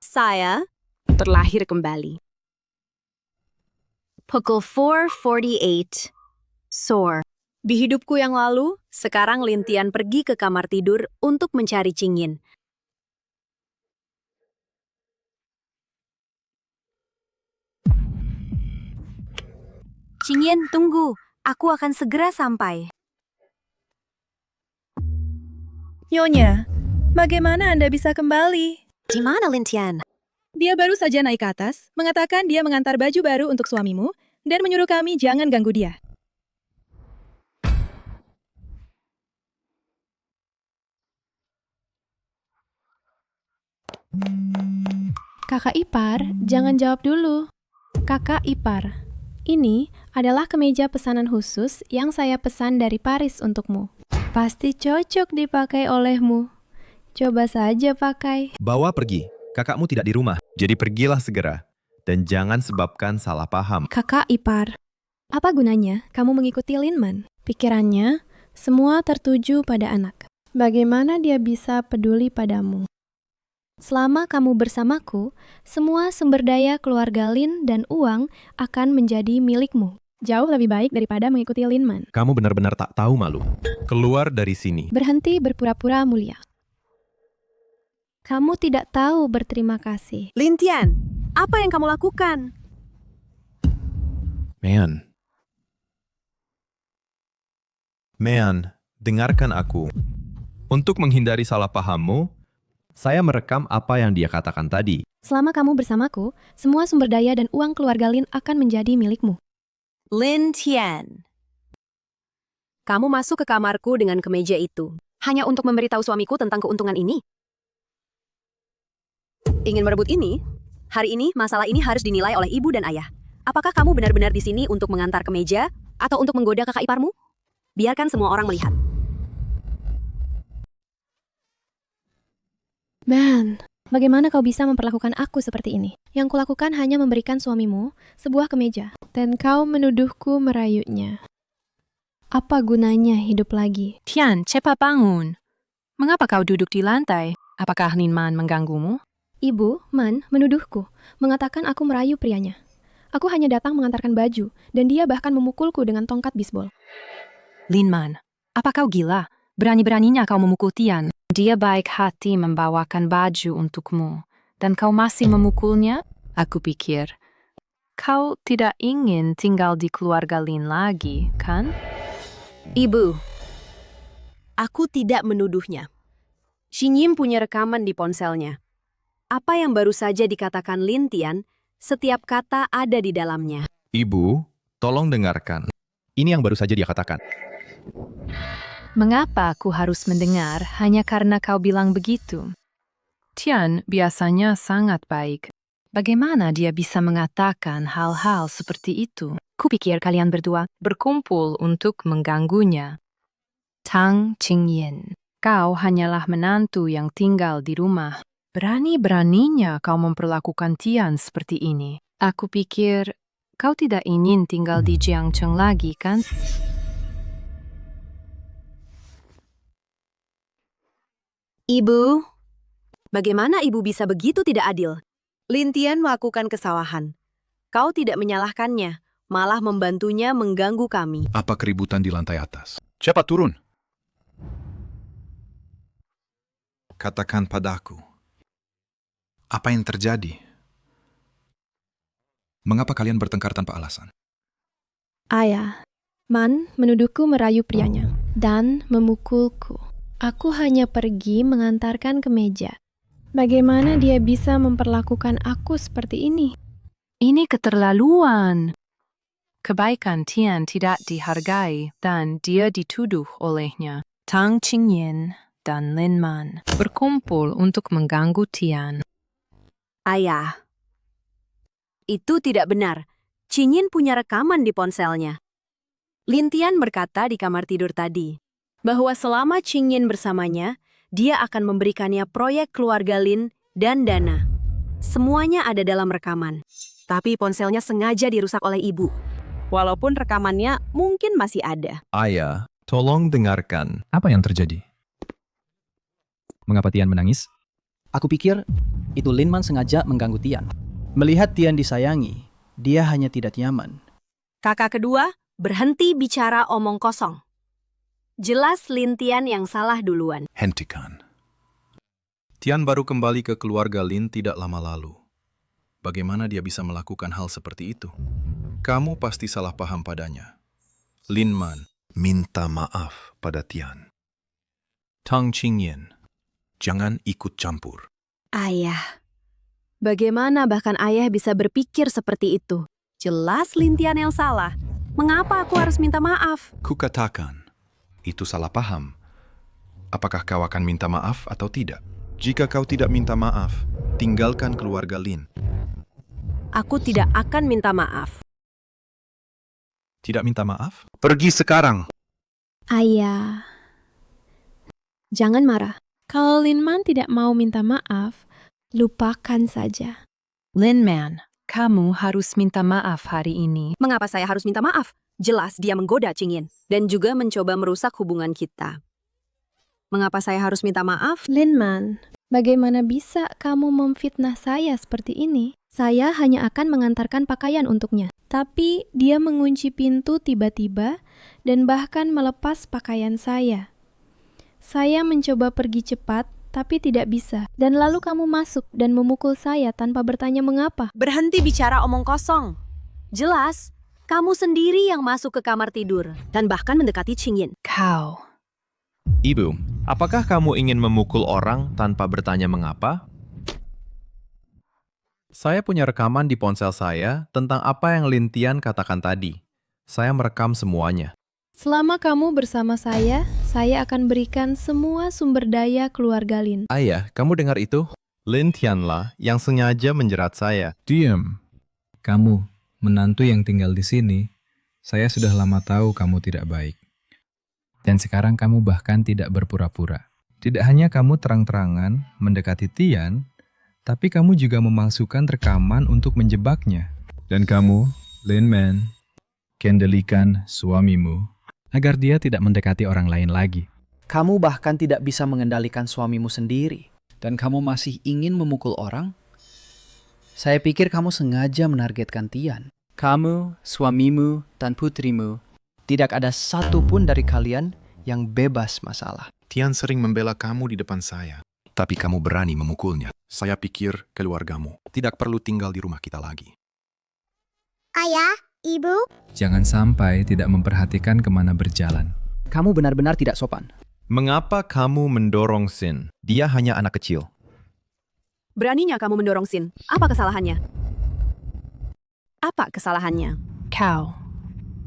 Saya terlahir kembali. Pukul 4:48. Sore. Di hidupku yang lalu, sekarang Lintian pergi ke kamar tidur untuk mencari Qingyin. Qingyin, tunggu. Aku akan segera sampai. Nyonya, bagaimana Anda bisa kembali? Di mana Lintian? Dia baru saja naik ke atas, mengatakan dia mengantar baju baru untuk suamimu, dan menyuruh kami jangan ganggu dia. Kakak ipar, jangan jawab dulu. Kakak ipar, ini adalah kemeja pesanan khusus yang saya pesan dari Paris untukmu. Pasti cocok dipakai olehmu. Coba saja pakai. Bawa pergi, kakakmu tidak di rumah, jadi pergilah segera. Dan jangan sebabkan salah paham. Kakak ipar, apa gunanya kamu mengikuti Linman? Pikirannya, semua tertuju pada anak. Bagaimana dia bisa peduli padamu? Selama kamu bersamaku, semua sumber daya keluarga Lin dan uang akan menjadi milikmu. Jauh lebih baik daripada mengikuti Linman. Kamu benar-benar tak tahu malu. Keluar dari sini. Berhenti berpura-pura mulia. Kamu tidak tahu berterima kasih. Lintian, apa yang kamu lakukan? Mean, dengarkan aku. Untuk menghindari salah pahammu, saya merekam apa yang dia katakan tadi. Selama kamu bersamaku, semua sumber daya dan uang keluarga Lin akan menjadi milikmu. Lintian. Kamu masuk ke kamarku dengan kemeja itu. Hanya untuk memberitahu suamiku tentang keuntungan ini? Ingin merebut ini? Hari ini, masalah ini harus dinilai oleh ibu dan ayah. Apakah kamu benar-benar di sini untuk mengantar kemeja atau untuk menggoda kakak iparmu? Biarkan semua orang melihat. Man, bagaimana kau bisa memperlakukan aku seperti ini? Yang kulakukan hanya memberikan suamimu sebuah kemeja, dan kau menuduhku merayunya. Apa gunanya hidup lagi? Tian, cepat bangun. Mengapa kau duduk di lantai? Apakah Linman mengganggumu? Ibu, Man, menuduhku, mengatakan aku merayu prianya. Aku hanya datang mengantarkan baju, dan dia bahkan memukulku dengan tongkat bisbol. Linman, apa kau gila? Berani-beraninya kau memukul Tian. Dia baik hati membawakan baju untukmu, dan kau masih memukulnya? Aku pikir, kau tidak ingin tinggal di keluarga Lin lagi, kan? Ibu, aku tidak menuduhnya. Qingyin punya rekaman di ponselnya. Apa yang baru saja dikatakan Lintian, setiap kata ada di dalamnya. Ibu, tolong dengarkan. Ini yang baru saja dia katakan. Mengapa aku harus mendengar hanya karena kau bilang begitu? Tian biasanya sangat baik. Bagaimana dia bisa mengatakan hal-hal seperti itu? Kupikir kalian berdua berkumpul untuk mengganggunya. Tang Qingyin, kau hanyalah menantu yang tinggal di rumah. Berani-beraninya kau memperlakukan Tian seperti ini. Aku pikir kau tidak ingin tinggal di Jiangcheng lagi, kan? Ibu, bagaimana ibu bisa begitu tidak adil? Lintian melakukan kesalahan. Kau tidak menyalahkannya, malah membantunya mengganggu kami. Apa keributan di lantai atas? Cepat turun. Katakan padaku, apa yang terjadi? Mengapa kalian bertengkar tanpa alasan? Ayah, Man menuduhku merayu prianya, dan memukulku. Aku hanya pergi mengantarkan kemeja. Bagaimana dia bisa memperlakukan aku seperti ini? Ini keterlaluan. Kebaikan Tian tidak dihargai dan dia dituduh olehnya. Tang Qingyin dan Linman berkumpul untuk mengganggu Tian. Ayah, itu tidak benar. Qingyin punya rekaman di ponselnya. Lintian berkata di kamar tidur tadi, bahwa selama Qingyin bersamanya, dia akan memberikannya proyek keluarga Lin dan dana. Semuanya ada dalam rekaman. Tapi ponselnya sengaja dirusak oleh ibu. Walaupun rekamannya mungkin masih ada. Ayah, tolong dengarkan. Apa yang terjadi? Mengapa Tian menangis? Aku pikir Itu Linman sengaja mengganggu Tian. Melihat Tian disayangi, dia hanya tidak nyaman. Kakak kedua, berhenti bicara omong kosong. Jelas Lintian yang salah duluan. Hentikan. Tian baru kembali ke keluarga Lin tidak lama lalu. Bagaimana dia bisa melakukan hal seperti itu? Kamu pasti salah paham padanya. Linman, minta maaf pada Tian. Tang Qingyan, jangan ikut campur. Ayah. Bagaimana bahkan ayah bisa berpikir seperti itu? Jelas Lintian yang salah. Mengapa aku harus minta maaf? Kukatakan, itu salah paham. Apakah kau akan minta maaf atau tidak? Jika kau tidak minta maaf, tinggalkan keluarga Lin. Aku tidak akan minta maaf. Tidak minta maaf? Pergi sekarang. Ayah, jangan marah. Kalau Linman tidak mau minta maaf, lupakan saja. Linman, kamu harus minta maaf hari ini. Mengapa saya harus minta maaf? Jelas dia menggoda Qingyan dan juga mencoba merusak hubungan kita. Mengapa saya harus minta maaf? Linman, bagaimana bisa kamu memfitnah saya seperti ini? Saya hanya akan mengantarkan pakaian untuknya. Tapi dia mengunci pintu tiba-tiba dan bahkan melepas pakaian saya. Saya mencoba pergi cepat, tapi tidak bisa. Dan lalu kamu masuk dan memukul saya tanpa bertanya mengapa. Berhenti bicara omong kosong. Jelas, kamu sendiri yang masuk ke kamar tidur dan bahkan mendekati Qingyan. Kau. Ibu, apakah kamu ingin memukul orang tanpa bertanya mengapa? Saya punya rekaman di ponsel saya tentang apa yang Lintian katakan tadi. Saya merekam semuanya. Selama kamu bersama saya akan berikan semua sumber daya keluarga Lin. Ayah, kamu dengar itu? Lintianlah yang sengaja menjerat saya. Diam. Kamu, menantu yang tinggal di sini, saya sudah lama tahu kamu tidak baik. Dan sekarang kamu bahkan tidak berpura-pura. Tidak hanya kamu terang-terangan mendekati Tian, tapi kamu juga memalsukan rekaman untuk menjebaknya. Dan kamu, Linman, kendalikan suamimu agar dia tidak mendekati orang lain lagi. Kamu bahkan tidak bisa mengendalikan suamimu sendiri. Dan kamu masih ingin memukul orang? Saya pikir kamu sengaja menargetkan Tian. Kamu, suamimu, dan putrimu, tidak ada satupun dari kalian yang bebas masalah. Tian sering membela kamu di depan saya. Tapi kamu berani memukulnya. Saya pikir keluargamu tidak perlu tinggal di rumah kita lagi. Ayah, Ibu, Jangan sampai tidak memperhatikan kemana berjalan. Kamu benar-benar tidak sopan. Mengapa kamu mendorong Sin? Dia hanya anak kecil. Beraninya kamu mendorong Sin. Apa kesalahannya? Apa kesalahannya? Kau.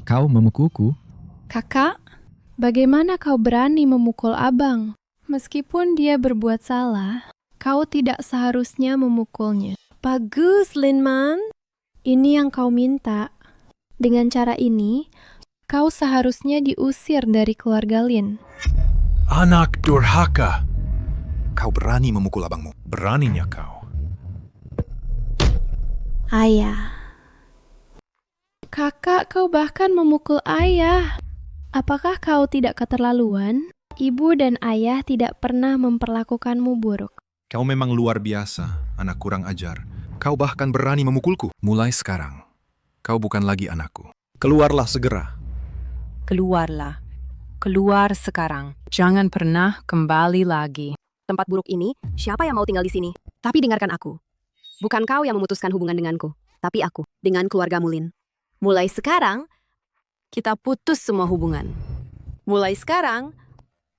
Kau memukulku? Kakak, bagaimana kau berani memukul abang? Meskipun dia berbuat salah, kau tidak seharusnya memukulnya. Bagus, Linman. Ini yang kau minta. Dengan cara ini, kau seharusnya diusir dari keluarga Lin. Anak durhaka. Kau berani memukul abangmu. Beraninya kau. Ayah. Kakak, kau bahkan memukul ayah. Apakah kau tidak keterlaluan? Ibu dan ayah tidak pernah memperlakukanmu buruk. Kau memang luar biasa, anak kurang ajar. Kau bahkan berani memukulku. Mulai sekarang, kau bukan lagi anakku. Keluarlah segera. Keluarlah. Keluar sekarang. Jangan pernah kembali lagi. Tempat buruk ini, siapa yang mau tinggal di sini? Tapi dengarkan aku. Bukan kau yang memutuskan hubungan denganku, tapi aku, dengan keluarga Lin. Mulai sekarang, kita putus semua hubungan. Mulai sekarang,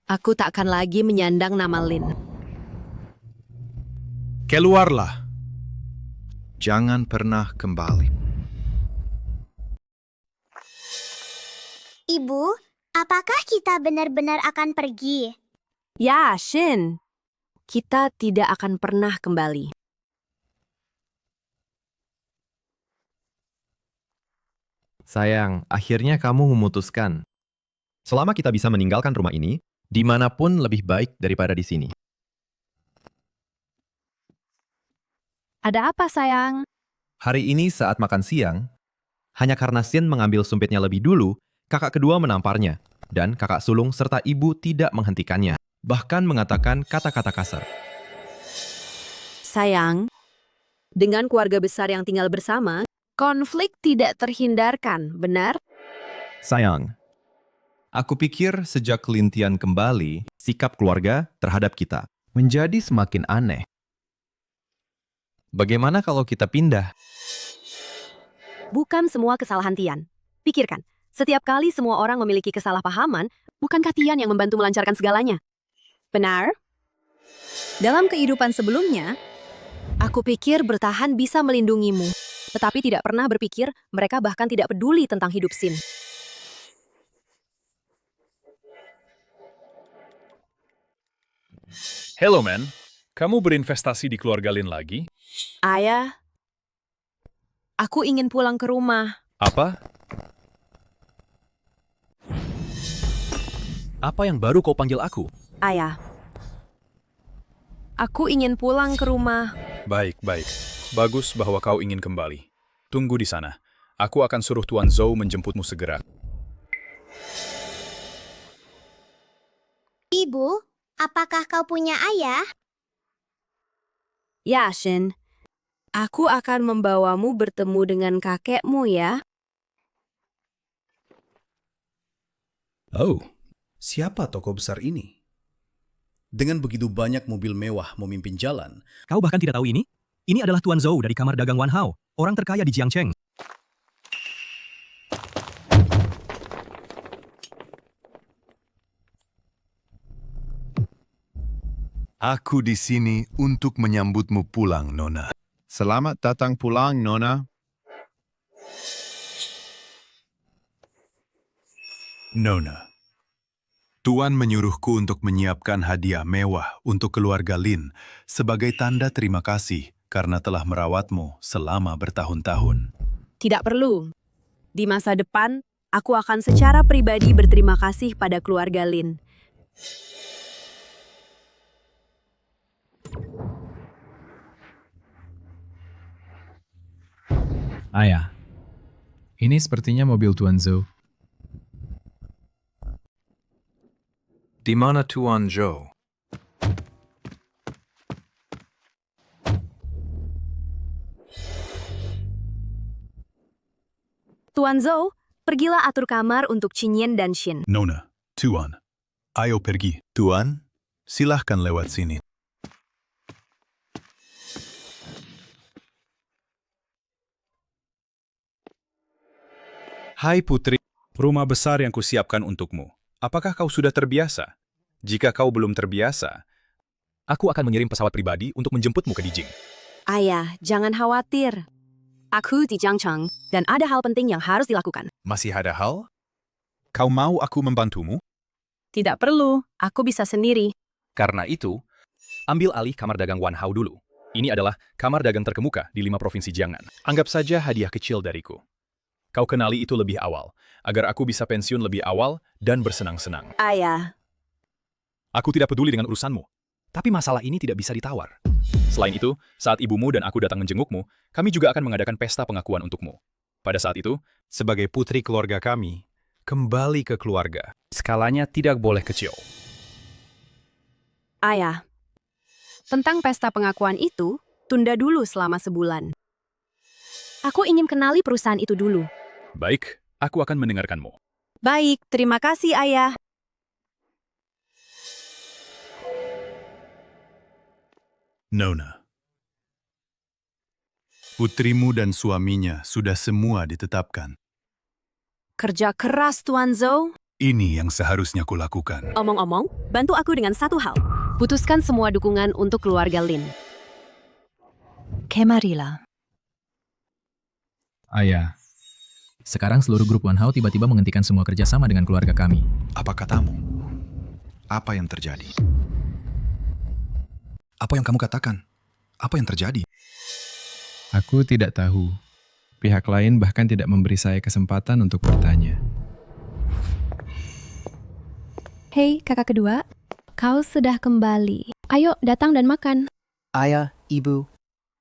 aku tak akan lagi menyandang nama Lin. Keluarlah. Jangan pernah kembali. Ibu, apakah kita benar-benar akan pergi? Ya, Shin. Kita tidak akan pernah kembali. Sayang, akhirnya kamu memutuskan. Selama kita bisa meninggalkan rumah ini, dimanapun lebih baik daripada di sini. Ada apa, sayang? Hari ini saat makan siang, hanya karena Sin mengambil sumpitnya lebih dulu, kakak kedua menamparnya, dan kakak sulung serta ibu tidak menghentikannya, bahkan mengatakan kata-kata kasar. Sayang, dengan keluarga besar yang tinggal bersama, konflik tidak terhindarkan, benar? Sayang, aku pikir sejak Lintian kembali, sikap keluarga terhadap kita menjadi semakin aneh. Bagaimana kalau kita pindah? Bukan semua kesalahan Tian. Pikirkan, setiap kali semua orang memiliki kesalahpahaman, bukankah Tian yang membantu melancarkan segalanya? Benar? Dalam kehidupan sebelumnya, aku pikir bertahan bisa melindungimu, tetapi tidak pernah berpikir mereka bahkan tidak peduli tentang hidup Sin. Hello, man. Kamu berinvestasi di keluarga Lin lagi? Ayah, aku ingin pulang ke rumah. Apa? Apa yang baru kau panggil aku? Ayah, aku ingin pulang ke rumah. Baik, baik. Bagus bahwa kau ingin kembali. Tunggu di sana. Aku akan suruh Tuan Zhou menjemputmu segera. Ibu, apakah kau punya ayah? Ya, Shin. Aku akan membawamu bertemu dengan kakekmu ya. Oh, siapa tokoh besar ini? Dengan begitu banyak mobil mewah memimpin jalan. Kau bahkan tidak tahu ini? Ini adalah Tuan Zhou dari Kamar Dagang Wan Hao, orang terkaya di Jiangcheng. Aku di sini untuk menyambutmu pulang, Nona. Selamat datang pulang, Nona. Nona, Tuan menyuruhku untuk menyiapkan hadiah mewah untuk keluarga Lin sebagai tanda terima kasih karena telah merawatmu selama bertahun-tahun. Tidak perlu. Di masa depan, aku akan secara pribadi berterima kasih pada keluarga Lin. Ayah, ini sepertinya mobil Tuan Zhou. Di mana Tuan Zhou? Tuan Zhou, pergilah atur kamar untuk Qinyan dan Shin. Nona, Tuan, ayo pergi. Tuan, silahkan lewat sini. Hai putri, rumah besar yang kusiapkan untukmu. Apakah kau sudah terbiasa? Jika kau belum terbiasa, aku akan mengirim pesawat pribadi untuk menjemputmu ke Dijing. Ayah, jangan khawatir. Aku di Jiangcheng, dan ada hal penting yang harus dilakukan. Masih ada hal? Kau mau aku membantumu? Tidak perlu, aku bisa sendiri. Karena itu, ambil alih Kamar Dagang Wan Hao dulu. Ini adalah kamar dagang terkemuka di 5 provinsi Jiangnan. Anggap saja hadiah kecil dariku. Kau kenali itu lebih awal, agar aku bisa pensiun lebih awal dan bersenang-senang. Ayah. Aku tidak peduli dengan urusanmu, tapi masalah ini tidak bisa ditawar. Selain itu, saat ibumu dan aku datang menjengukmu, kami juga akan mengadakan pesta pengakuan untukmu. Pada saat itu, sebagai putri keluarga kami, kembali ke keluarga. Skalanya tidak boleh kecil. Ayah. Tentang pesta pengakuan itu, tunda dulu selama sebulan. Aku ingin kenali perusahaan itu dulu. Baik, aku akan mendengarkanmu. Baik, terima kasih, Ayah. Nona, putrimu dan suaminya sudah semua ditetapkan. Kerja keras, Tuan Zhou. Ini yang seharusnya kulakukan. Omong-omong, bantu aku dengan satu hal. Putuskan semua dukungan untuk keluarga Lin. Kemarilah. Ayah, sekarang seluruh grup Wan Hao tiba-tiba menghentikan semua kerjasama dengan keluarga kami. Apa katamu? Apa yang terjadi? Apa yang kamu katakan? Apa yang terjadi? Aku tidak tahu. Pihak lain bahkan tidak memberi saya kesempatan untuk bertanya. Hei, kakak kedua. Kau sudah kembali. Ayo, datang dan makan. Ayah, ibu,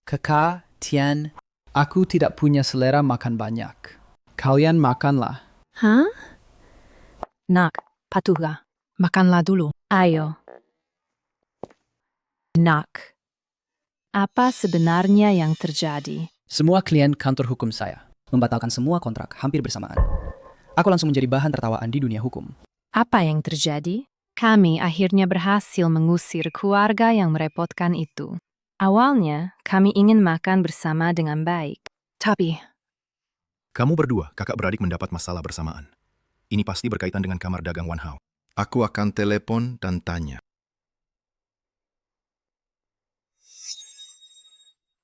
kakak, Tian, aku tidak punya selera makan banyak. Kalian makanlah. Hah? Nak, patuhlah. Makanlah dulu. Ayo. Nak. Apa sebenarnya yang terjadi? Semua klien kantor hukum saya membatalkan semua kontrak hampir bersamaan. Aku langsung menjadi bahan tertawaan di dunia hukum. Apa yang terjadi? Kami akhirnya berhasil mengusir keluarga yang merepotkan itu. Awalnya, kami ingin makan bersama dengan baik. Tapi, Kamu berdua, kakak beradik mendapat masalah bersamaan. Ini pasti berkaitan dengan kamar dagang Wan Hao. Aku akan telepon dan tanya.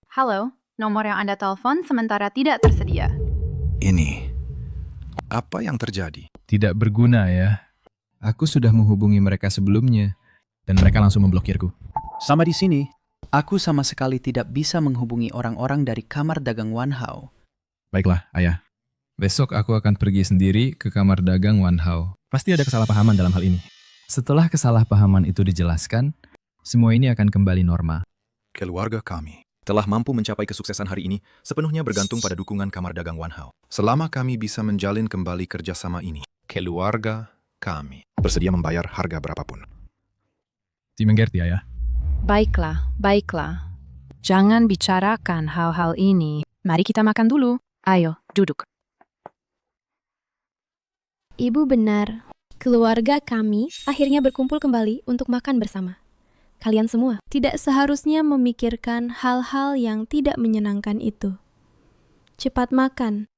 Halo, nomor yang Anda telepon sementara tidak tersedia. Ini, apa yang terjadi? Tidak berguna ya. Aku sudah menghubungi mereka sebelumnya, dan mereka langsung memblokirku. Sama di sini, aku sama sekali tidak bisa menghubungi orang-orang dari kamar dagang Wan Hao. Baiklah, ayah. Besok aku akan pergi sendiri ke kamar dagang Wan Hao. Pasti ada kesalahpahaman dalam hal ini. Setelah kesalahpahaman itu dijelaskan, semua ini akan kembali normal. Keluarga kami telah mampu mencapai kesuksesan hari ini sepenuhnya bergantung pada dukungan kamar dagang Wan Hao. Selama kami bisa menjalin kembali kerjasama ini, keluarga kami bersedia membayar harga berapapun. Dimengerti, ayah? baiklah, baiklah. Jangan bicarakan hal-hal ini. Mari kita makan dulu. Ayo, duduk. Ibu benar. Keluarga kami akhirnya berkumpul kembali untuk makan bersama. Kalian semua tidak seharusnya memikirkan hal-hal yang tidak menyenangkan itu. Cepat makan.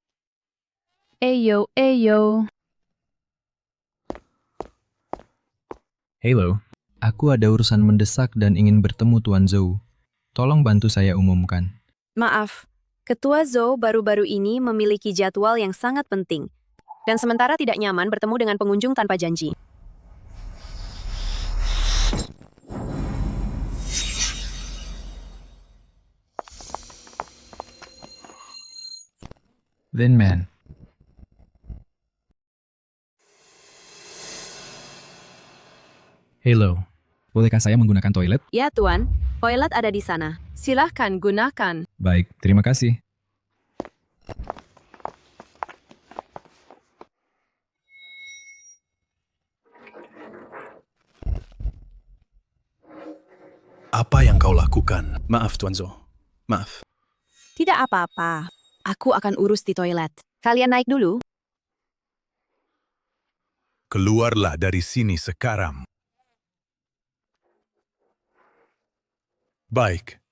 Eyo, eyo. Halo, aku ada urusan mendesak dan ingin bertemu Tuan Zhou. Tolong bantu saya umumkan. Maaf, Ketua Zhou baru-baru ini memiliki jadwal yang sangat penting, dan sementara tidak nyaman bertemu dengan pengunjung tanpa janji. Then man. Halo, bolehkah saya menggunakan toilet? Ya, Tuan. Toilet ada di sana. Silahkan gunakan. Baik, terima kasih. Apa yang kau lakukan? Maaf, Tuan Zhou. Maaf. Tidak apa-apa. Aku akan urus di toilet. Kalian naik dulu. keluarlah dari sini sekarang. Baik.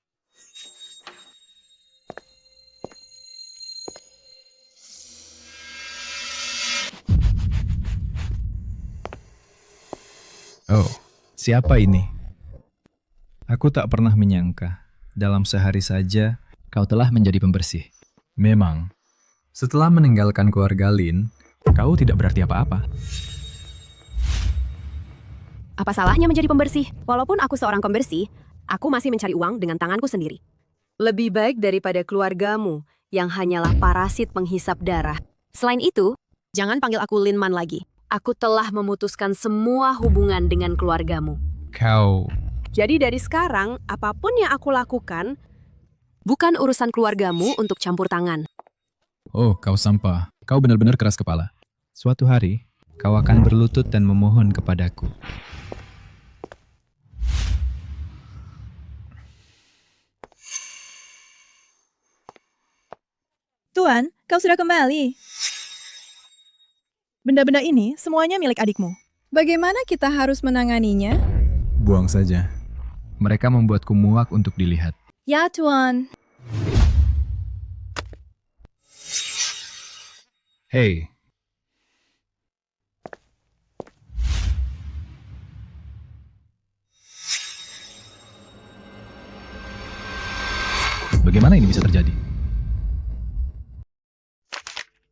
Oh, siapa ini? Aku tak pernah menyangka, dalam sehari saja, kau telah menjadi pembersih. Memang, setelah meninggalkan keluarga Lin, kau tidak berarti apa-apa. Apa salahnya menjadi pembersih? Walaupun aku seorang pembersih, aku masih mencari uang dengan tanganku sendiri. Lebih baik daripada keluargamu yang hanyalah parasit penghisap darah. Selain itu, jangan panggil aku Linman lagi. Aku telah memutuskan semua hubungan dengan keluargamu. Kau... Jadi dari sekarang, apapun yang aku lakukan, bukan urusan keluargamu untuk campur tangan. Oh, kau sampah. Kau benar-benar keras kepala. Suatu hari, kau akan berlutut dan memohon kepadaku. Tuan, kau sudah kembali. Benda-benda ini semuanya milik adikmu. Bagaimana kita harus menanganinya? Buang saja. Mereka membuatku muak untuk dilihat. Ya, Tuan. Hei. Bagaimana ini bisa terjadi?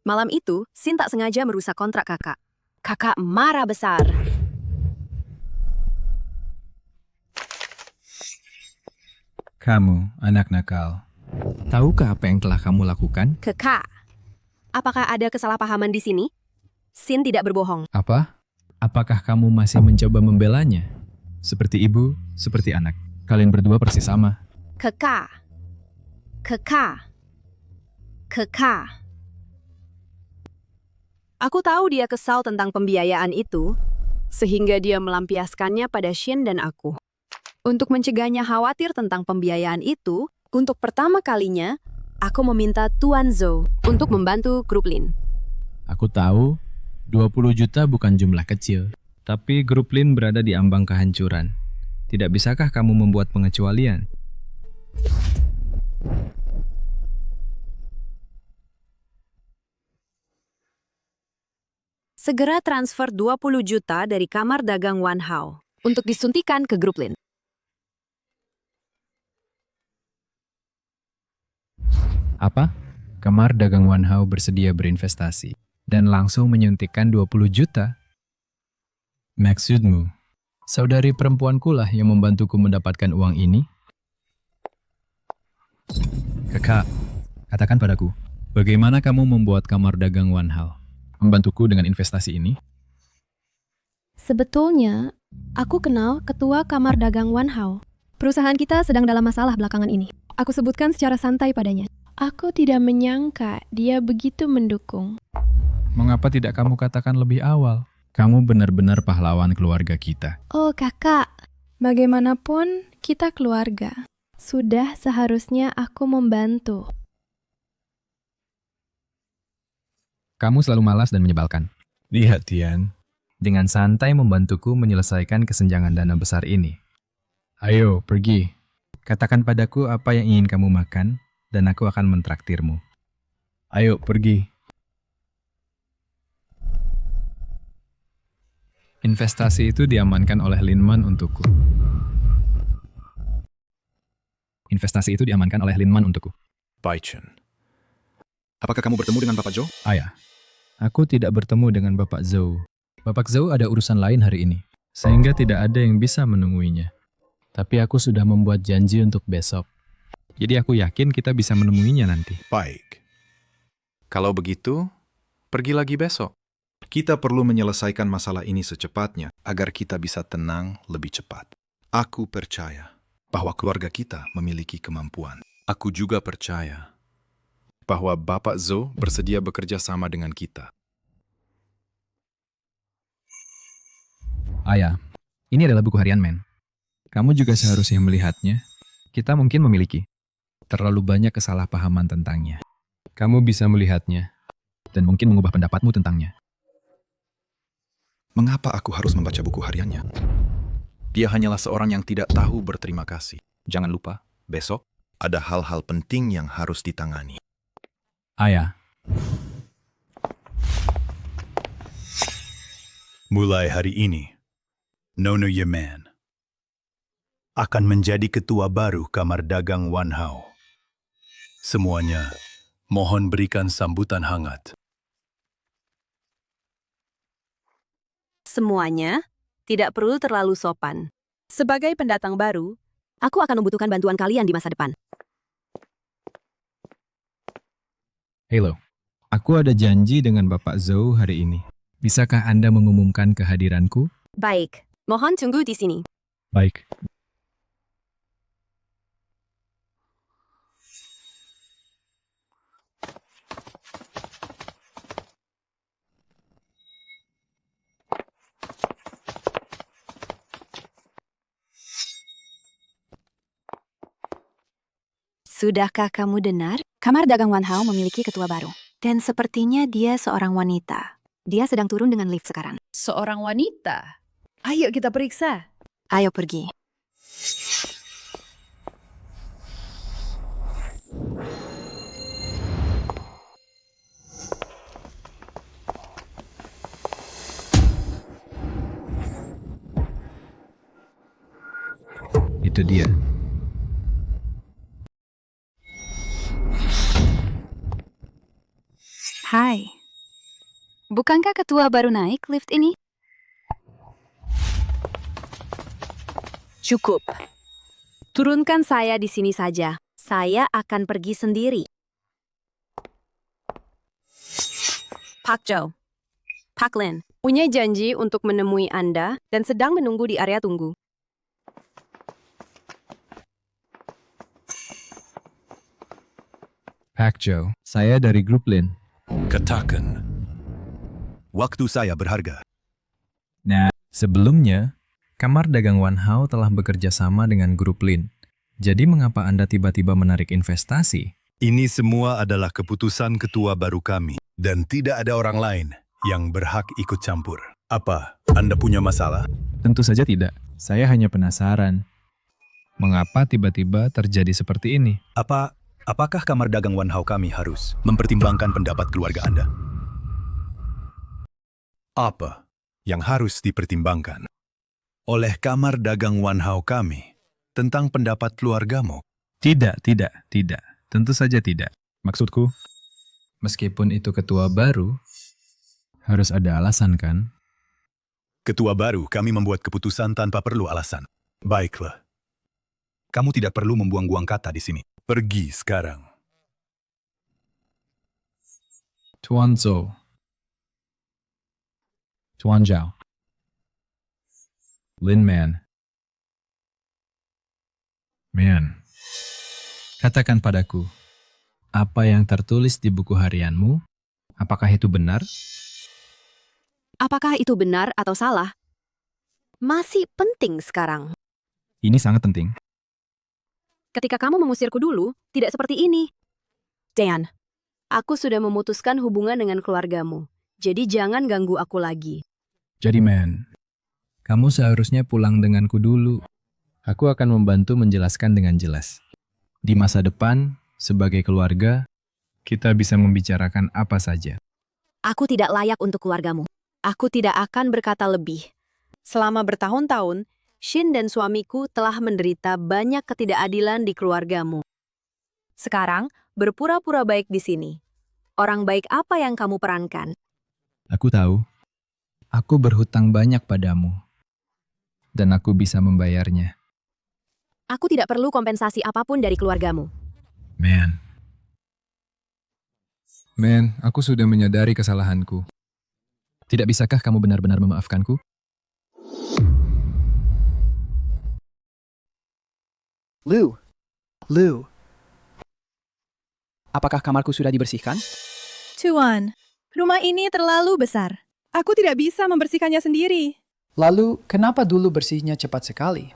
Malam itu, Sin tak sengaja merusak kontrak kakak. Kakak marah besar. Kamu, anak nakal. Tahukah apa yang telah kamu lakukan? Kakak, apakah ada kesalahpahaman di sini? Sin tidak berbohong. Apa? Apakah kamu masih mencoba membelanya? Seperti ibu, seperti anak. Kalian berdua persis sama. Kakak. Kakak. Kakak. Aku tahu dia kesal tentang pembiayaan itu, sehingga dia melampiaskannya pada Shin dan aku. Untuk mencegahnya khawatir tentang pembiayaan itu, untuk pertama kalinya, aku meminta Tuan Zhou untuk membantu grup Lin. Aku tahu 20 juta bukan jumlah kecil, tapi grup Lin berada di ambang kehancuran. Tidak bisakah kamu membuat pengecualian? Segera transfer 20 juta dari kamar dagang Wan Hao untuk disuntikan ke grup Lin. Apa? Kamar dagang Wan Hao bersedia berinvestasi dan langsung menyuntikkan 20 juta? Maksudmu, saudari perempuanku lah yang membantuku mendapatkan uang ini? Kakak, katakan padaku, bagaimana kamu membuat kamar dagang Wan Hao? Membantuku dengan investasi ini? Sebetulnya, aku kenal ketua kamar dagang Wan Hao. Perusahaan kita sedang dalam masalah belakangan ini. Aku sebutkan secara santai padanya. Aku tidak menyangka dia begitu mendukung. Mengapa tidak kamu katakan lebih awal? Kamu benar-benar pahlawan keluarga kita. Oh kakak, bagaimanapun kita keluarga. Sudah seharusnya aku membantu. Kamu selalu malas dan menyebalkan. Lihat, Tian. Dengan santai membantuku menyelesaikan kesenjangan dana besar ini. Ayo, pergi. Katakan padaku apa yang ingin kamu makan, dan aku akan mentraktirmu. Ayo, pergi. Investasi itu diamankan oleh Linman untukku. Investasi itu diamankan oleh Linman untukku. Baichen. Apakah kamu bertemu dengan Bapak Zhou? Ayah, aku tidak bertemu dengan Bapak Zhou. Bapak Zhou ada urusan lain hari ini, sehingga tidak ada yang bisa menemuinya. Tapi aku sudah membuat janji untuk besok. Jadi aku yakin kita bisa menemuinya nanti. Baik. Kalau begitu, pergi lagi besok. Kita perlu menyelesaikan masalah ini secepatnya agar kita bisa tenang lebih cepat. Aku percaya bahwa keluarga kita memiliki kemampuan. Aku juga percaya bahwa Bapak Zhou bersedia bekerja sama dengan kita. Ayah, ini adalah buku harian Men. Kamu juga seharusnya melihatnya. Kita mungkin memiliki terlalu banyak kesalahpahaman tentangnya. Kamu bisa melihatnya dan mungkin mengubah pendapatmu tentangnya. Mengapa aku harus membaca buku hariannya? Dia hanyalah seorang yang tidak tahu berterima kasih. Jangan lupa, besok ada hal-hal penting yang harus ditangani. Ayah. Mulai hari ini, Nona Yeman akan menjadi ketua baru kamar dagang Wan Hao. Semuanya, mohon berikan sambutan hangat. Semuanya tidak perlu terlalu sopan. Sebagai pendatang baru, aku akan membutuhkan bantuan kalian di masa depan. Halo, aku ada janji dengan Bapak Zhou hari ini. Bisakah Anda mengumumkan kehadiranku? Baik, mohon tunggu di sini. Baik. Sudahkah kamu dengar? Kamar dagang Wan Hao memiliki ketua baru. Dan sepertinya dia seorang wanita. Dia sedang turun dengan lift sekarang. Seorang wanita? Ayo kita periksa. Ayo pergi. Itu dia. Hai. Bukankah ketua baru naik lift ini? Cukup. Turunkan saya di sini saja. Saya akan pergi sendiri. Pak Zhou. Pak Lin, punya janji untuk menemui Anda dan sedang menunggu di area tunggu. Pak Zhou, saya dari grup Lin. Katakan, waktu saya berharga. Nah, sebelumnya, Kamar Dagang Wan Hao telah bekerja sama dengan grup Lin. Jadi mengapa Anda tiba-tiba menarik investasi? Ini semua adalah keputusan ketua baru kami, dan tidak ada orang lain yang berhak ikut campur. Apa, Anda punya masalah? Tentu saja tidak. Saya hanya penasaran. Mengapa tiba-tiba terjadi seperti ini? Apakah kamar dagang Wan Hao kami harus mempertimbangkan pendapat keluarga Anda? Apa yang harus dipertimbangkan oleh kamar dagang Wan Hao kami tentang pendapat keluargamu? Tidak. Tentu saja tidak. Maksudku, meskipun itu ketua baru, harus ada alasan kan? Ketua baru, kami membuat keputusan tanpa perlu alasan. Baiklah. Kamu tidak perlu membuang-buang kata di sini. Pergi sekarang. Tuan Zhou. Tuan Zhao. Lin Man. Man. Katakan padaku, apa yang tertulis di buku harianmu? Apakah itu benar? Apakah itu benar atau salah? Masih penting sekarang. Ini sangat penting. Ketika kamu mengusirku dulu, tidak seperti ini. Dan, aku sudah memutuskan hubungan dengan keluargamu. Jadi jangan ganggu aku lagi. Jadi Man, kamu seharusnya pulang denganku dulu. Aku akan membantu menjelaskan dengan jelas. Di masa depan, sebagai keluarga, kita bisa membicarakan apa saja. Aku tidak layak untuk keluargamu. Aku tidak akan berkata lebih. Selama bertahun-tahun, Shin dan suamiku telah menderita banyak ketidakadilan di keluargamu. Sekarang, berpura-pura baik di sini. Orang baik apa yang kamu perankan? Aku tahu. Aku berhutang banyak padamu. Dan aku bisa membayarnya. Aku tidak perlu kompensasi apapun dari keluargamu. Man, aku sudah menyadari kesalahanku. Tidak bisakah kamu benar-benar memaafkanku? Lu. Apakah kamarku sudah dibersihkan? Tuan, rumah ini terlalu besar. Aku tidak bisa membersihkannya sendiri. Lalu, kenapa dulu bersihnya cepat sekali?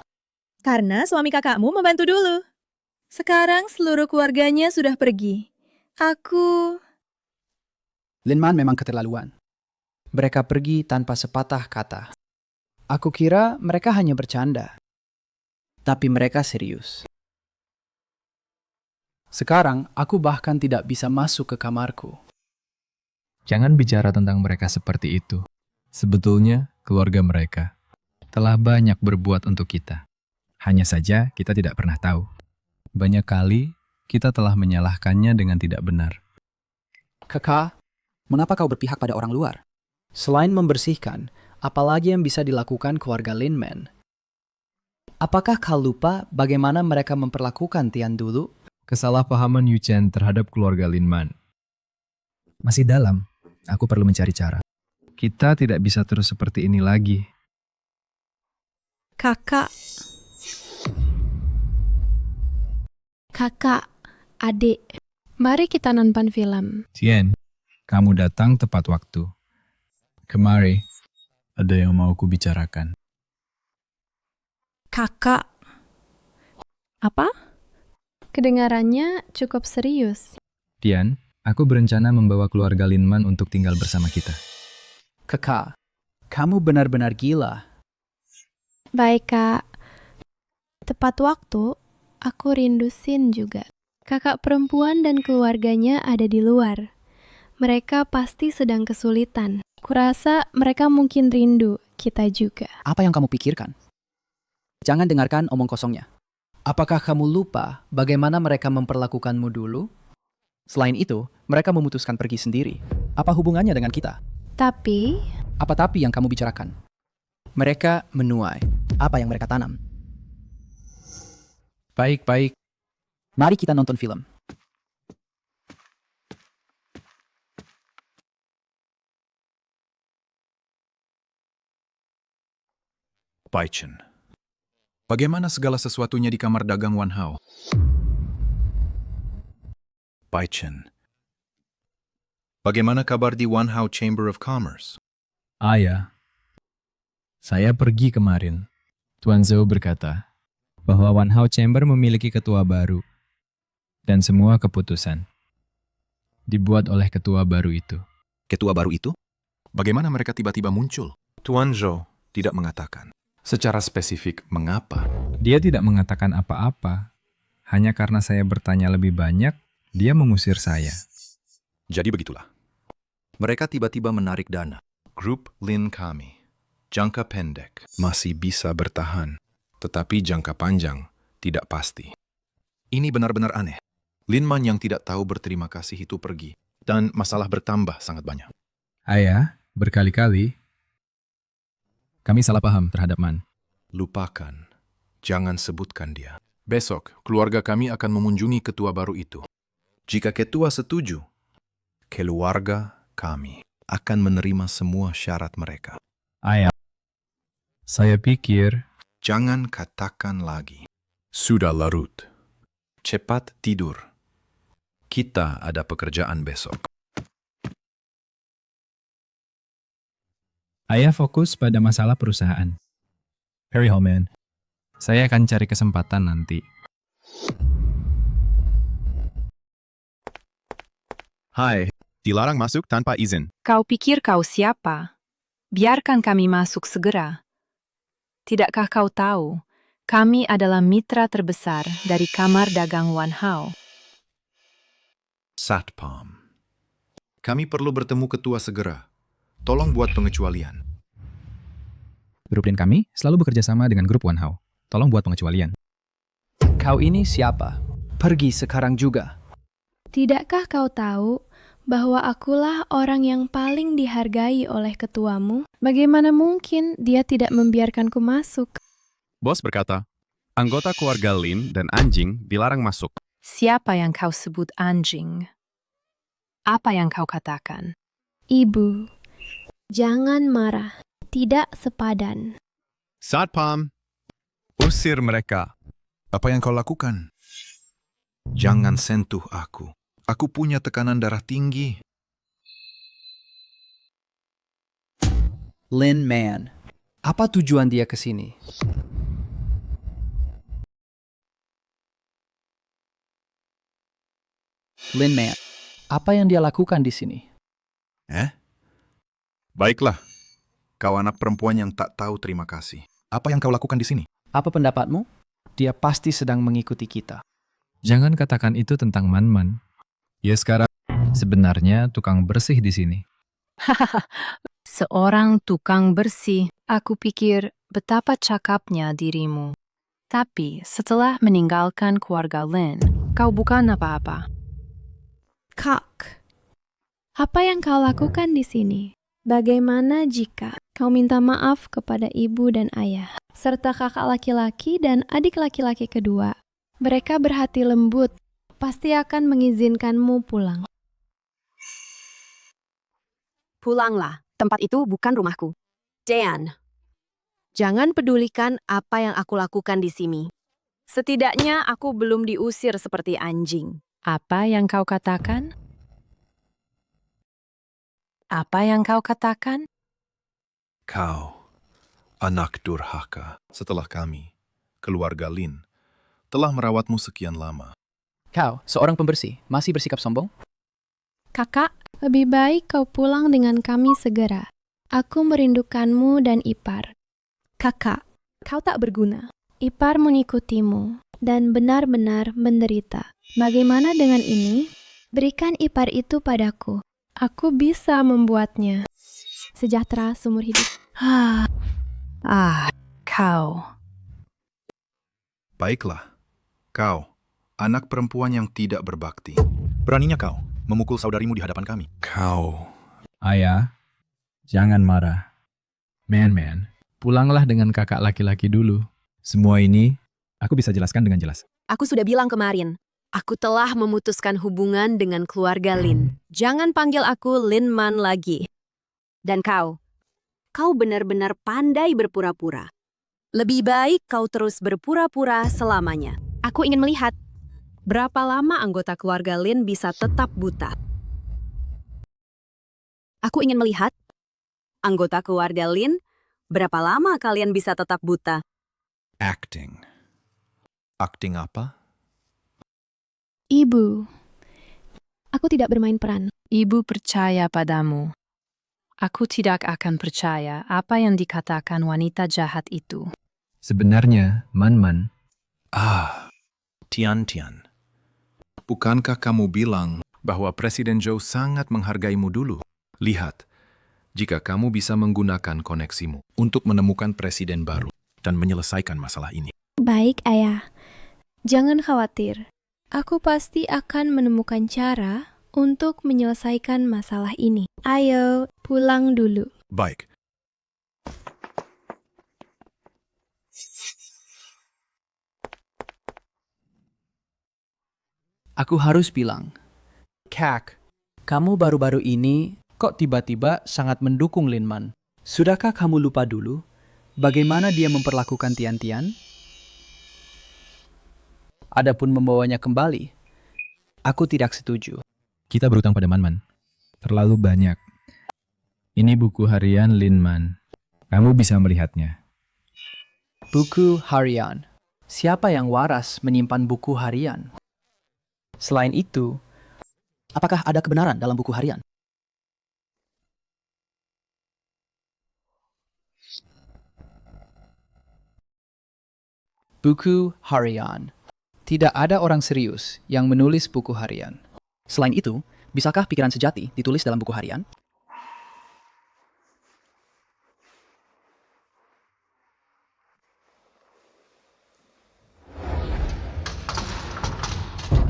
Karena suami kakakmu membantu dulu. Sekarang seluruh keluarganya sudah pergi. Lin Man memang keterlaluan. Mereka pergi tanpa sepatah kata. Aku kira mereka hanya bercanda. Tapi mereka serius. Sekarang, aku bahkan tidak bisa masuk ke kamarku. Jangan bicara tentang mereka seperti itu. Sebetulnya, keluarga mereka telah banyak berbuat untuk kita. Hanya saja kita tidak pernah tahu. Banyak kali kita telah menyalahkannya dengan tidak benar. Kakak, mengapa kau berpihak pada orang luar? Selain membersihkan, apalagi yang bisa dilakukan keluarga Lin Man? Apakah kau lupa bagaimana mereka memperlakukan Tian dulu? Kesalahpahaman Yu Chen terhadap keluarga Lin Man masih dalam. Aku perlu mencari cara. Kita tidak bisa terus seperti ini lagi. Kakak, adik, mari kita nonton film. Tian, kamu datang tepat waktu. Kemari, ada yang mau ku bicarakan. Kakak. Apa? Kedengarannya cukup serius. Tian, aku berencana membawa keluarga Lin Man untuk tinggal bersama kita. Kakak, kamu benar-benar gila. Baik, Kak. Tepat waktu, aku rindu Sin juga. Kakak perempuan dan keluarganya ada di luar. Mereka pasti sedang kesulitan. Kurasa mereka mungkin rindu kita juga. Apa yang kamu pikirkan? Jangan dengarkan omong kosongnya. Apakah kamu lupa bagaimana mereka memperlakukanmu dulu? Selain itu, mereka memutuskan pergi sendiri. Apa hubungannya dengan kita? Tapi... Apa tapi yang kamu bicarakan? Mereka menuai. Apa yang mereka tanam? Baik. Mari kita nonton film. Pai Chen. Bagaimana segala sesuatunya di kamar dagang Wan Hao? Pai Chen. Bagaimana kabar di Wan Hao Chamber of Commerce? Ayah, saya pergi kemarin. Tuan Zhou berkata bahwa Wan Hao Chamber memiliki ketua baru dan semua keputusan dibuat oleh ketua baru itu. Ketua baru itu? Bagaimana mereka tiba-tiba muncul? Tuan Zhou tidak mengatakan secara spesifik mengapa. Dia tidak mengatakan apa-apa. Hanya karena saya bertanya lebih banyak, dia mengusir saya. Jadi begitulah. Mereka tiba-tiba menarik dana. Grup Lin kami, jangka pendek, masih bisa bertahan. Tetapi jangka panjang tidak pasti. Ini benar-benar aneh. Lin Man yang tidak tahu berterima kasih itu pergi. Dan masalah bertambah sangat banyak. Ayah, berkali-kali kami salah paham terhadap Man. Lupakan. Jangan sebutkan dia. Besok, keluarga kami akan mengunjungi ketua baru itu. Jika ketua setuju, keluarga kami akan menerima semua syarat mereka. Ayah, saya pikir jangan katakan lagi. Sudah larut. Cepat tidur. Kita ada pekerjaan besok. ayah fokus pada masalah perusahaan. Harry Holman. Saya akan cari kesempatan nanti. Hai, dilarang masuk tanpa izin. Kau pikir kau siapa? Biarkan kami masuk segera. Tidakkah kau tahu, kami adalah mitra terbesar dari Kamar Dagang Wan Hao. Satpam. Kami perlu bertemu ketua segera. Tolong buat pengecualian. Grup Lin kami selalu bekerja sama dengan grup Wan Hao. Tolong buat pengecualian. Kau ini siapa? Pergi sekarang juga. Tidakkah kau tahu bahwa akulah orang yang paling dihargai oleh ketuamu? Bagaimana mungkin dia tidak membiarkanku masuk? Bos berkata, anggota keluarga Lin dan anjing dilarang masuk. Siapa yang kau sebut anjing? Apa yang kau katakan? Ibu, jangan marah. Tidak sepadan. Satpam, usir mereka. Apa yang kau lakukan? Jangan sentuh aku. Aku punya tekanan darah tinggi. Lin Man. Apa tujuan dia ke sini? Lin Man. Apa yang dia lakukan di sini? Baiklah. Kau anak perempuan yang tak tahu terima kasih. Apa yang kau lakukan di sini? Apa pendapatmu? Dia pasti sedang mengikuti kita. Jangan katakan itu tentang Man-Man. Ya sekarang sebenarnya tukang bersih di sini. Seorang tukang bersih. Aku pikir betapa cakapnya dirimu. Tapi setelah meninggalkan keluarga Lin, kau bukan apa-apa. Kak, apa yang kau lakukan di sini? Bagaimana jika kau minta maaf kepada ibu dan ayah, serta kakak laki-laki dan adik laki-laki kedua? Mereka berhati lembut, pasti akan mengizinkanmu pulang. Pulanglah, tempat itu bukan rumahku. Jean, jangan pedulikan apa yang aku lakukan di sini. Setidaknya aku belum diusir seperti anjing. Apa yang kau katakan? Apa yang kau katakan? Kau, anak durhaka. Setelah kami, keluarga Lin, telah merawatmu sekian lama. Kau, seorang pembersih, masih bersikap sombong? Kakak, lebih baik kau pulang dengan kami segera. Aku merindukanmu dan Ipar. Kakak, kau tak berguna. Ipar mengikutimu dan benar-benar menderita. Bagaimana dengan ini? Berikan Ipar itu padaku. Aku bisa membuatnya sejahtera seumur hidup. Kau. Baiklah, kau, anak perempuan yang tidak berbakti. Beraninya kau memukul saudarimu di hadapan kami. Kau. Ayah, jangan marah. Man, pulanglah dengan kakak laki-laki dulu. Semua ini aku bisa jelaskan dengan jelas. Aku sudah bilang kemarin, aku telah memutuskan hubungan dengan keluarga Lin. Jangan panggil aku Lin Man lagi. Dan kau benar-benar pandai berpura-pura. Lebih baik kau terus berpura-pura selamanya. Aku ingin melihat berapa lama anggota keluarga Lin bisa tetap buta. Aku ingin melihat anggota keluarga Lin, berapa lama kalian bisa tetap buta. Acting. Acting apa? Ibu, aku tidak bermain peran. Ibu percaya padamu. Aku tidak akan percaya apa yang dikatakan wanita jahat itu. Sebenarnya, Man-Man, Tian. Bukankah kamu bilang bahwa Presiden Zhou sangat menghargaimu dulu? Lihat, jika kamu bisa menggunakan koneksimu untuk menemukan presiden baru dan menyelesaikan masalah ini. Baik, Ayah. Jangan khawatir. Aku pasti akan menemukan cara untuk menyelesaikan masalah ini. Ayo, pulang dulu. Baik. Aku harus bilang, Kak, kamu baru-baru ini kok tiba-tiba sangat mendukung Lin Man. Sudahkah kamu lupa dulu bagaimana dia memperlakukan Tian? Adapun membawanya kembali, aku tidak setuju. kita berutang pada Man-Man. Terlalu banyak. Ini buku harian Lin Man. Kamu bisa melihatnya. Buku harian. Siapa yang waras menyimpan buku harian? Selain itu, apakah ada kebenaran dalam buku harian? Buku harian. Tidak ada orang serius yang menulis buku harian. Selain itu, bisakah pikiran sejati ditulis dalam buku harian?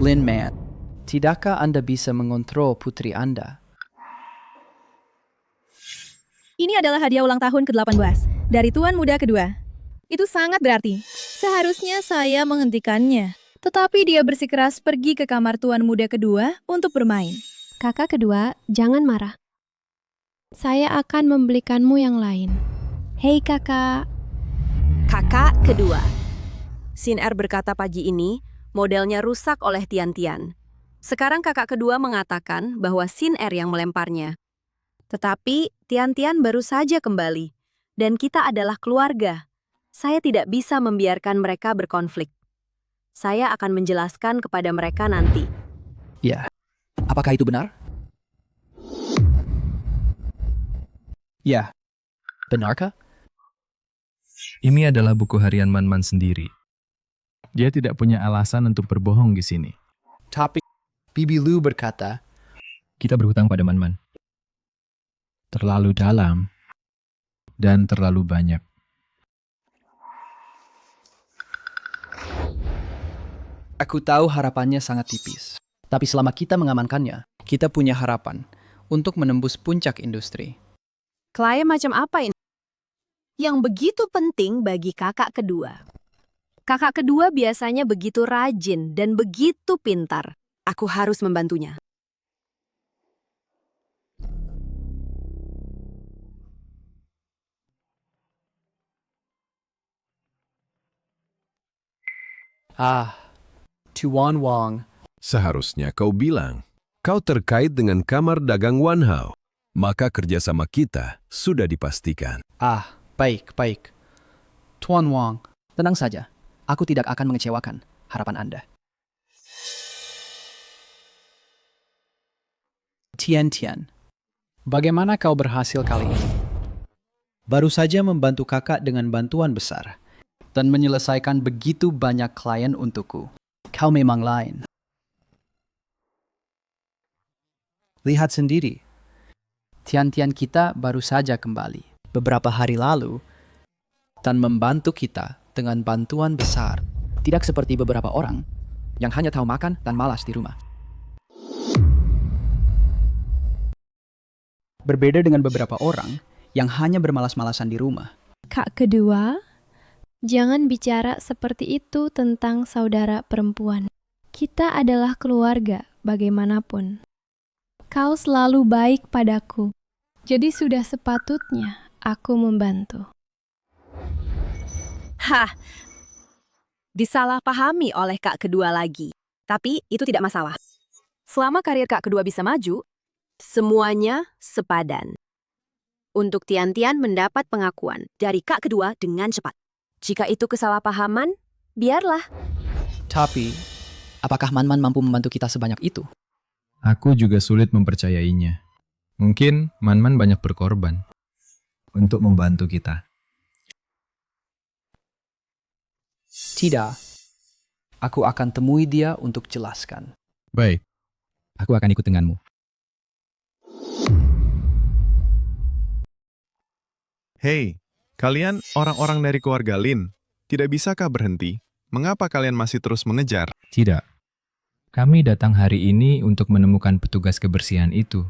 Lin Man, tidakkah Anda bisa mengontrol putri Anda? Ini adalah hadiah ulang tahun ke-18 dari Tuan Muda kedua. Itu sangat berarti. Seharusnya saya menghentikannya. Tetapi dia bersikeras pergi ke kamar Tuan Muda kedua untuk bermain. Kakak kedua, jangan marah. Saya akan membelikanmu yang lain. Hei kakak. Kakak kedua. Sin Er berkata pagi ini, modelnya rusak oleh Tian. Sekarang kakak kedua mengatakan bahwa Sin Er yang melemparnya. Tetapi Tian baru saja kembali, dan kita adalah keluarga. Saya tidak bisa membiarkan mereka berkonflik. Saya akan menjelaskan kepada mereka nanti. Ya, apakah itu benar? Ya, benarkah? Ini adalah buku harian Man-Man sendiri. Dia tidak punya alasan untuk berbohong di sini. Tapi Bibi Lu berkata, kita berhutang pada Man-Man. Terlalu dalam dan terlalu banyak. Aku tahu harapannya sangat tipis. Tapi selama kita mengamankannya, kita punya harapan untuk menembus puncak industri. Klien macam apa ini? Yang begitu penting bagi kakak kedua. Kakak kedua biasanya begitu rajin dan begitu pintar. Aku harus membantunya. Tuan Wang. Seharusnya kau bilang, kau terkait dengan kamar dagang Wanhao. Maka kerjasama kita sudah dipastikan. Baik. Tuan Wang, tenang saja. Aku tidak akan mengecewakan harapan Anda. Tian, bagaimana kau berhasil kali ini? Baru saja membantu kakak dengan bantuan besar dan menyelesaikan begitu banyak klien untukku. Kau memang lain. Lihat sendiri. Tian kita baru saja kembali beberapa hari lalu dan membantu kita dengan bantuan besar. Tidak seperti beberapa orang yang hanya tahu makan dan malas di rumah. Berbeda dengan beberapa orang yang hanya bermalas-malasan di rumah. Kak kedua, jangan bicara seperti itu tentang saudara perempuan. Kita adalah keluarga bagaimanapun. Kau selalu baik padaku. Jadi sudah sepatutnya aku membantu. Disalahpahami oleh kak kedua lagi. Tapi itu tidak masalah. Selama karir kak kedua bisa maju, semuanya sepadan. Untuk Tian mendapat pengakuan dari kak kedua dengan cepat. Jika itu kesalahpahaman, biarlah. Tapi, apakah Man-Man mampu membantu kita sebanyak itu? Aku juga sulit mempercayainya. Mungkin Man-Man banyak berkorban untuk membantu kita. Tidak. Aku akan temui dia untuk jelaskan. Baik, aku akan ikut denganmu. Hei, kalian orang-orang dari keluarga Lin, tidak bisakah berhenti? Mengapa kalian masih terus mengejar? Tidak. Kami datang hari ini untuk menemukan petugas kebersihan itu.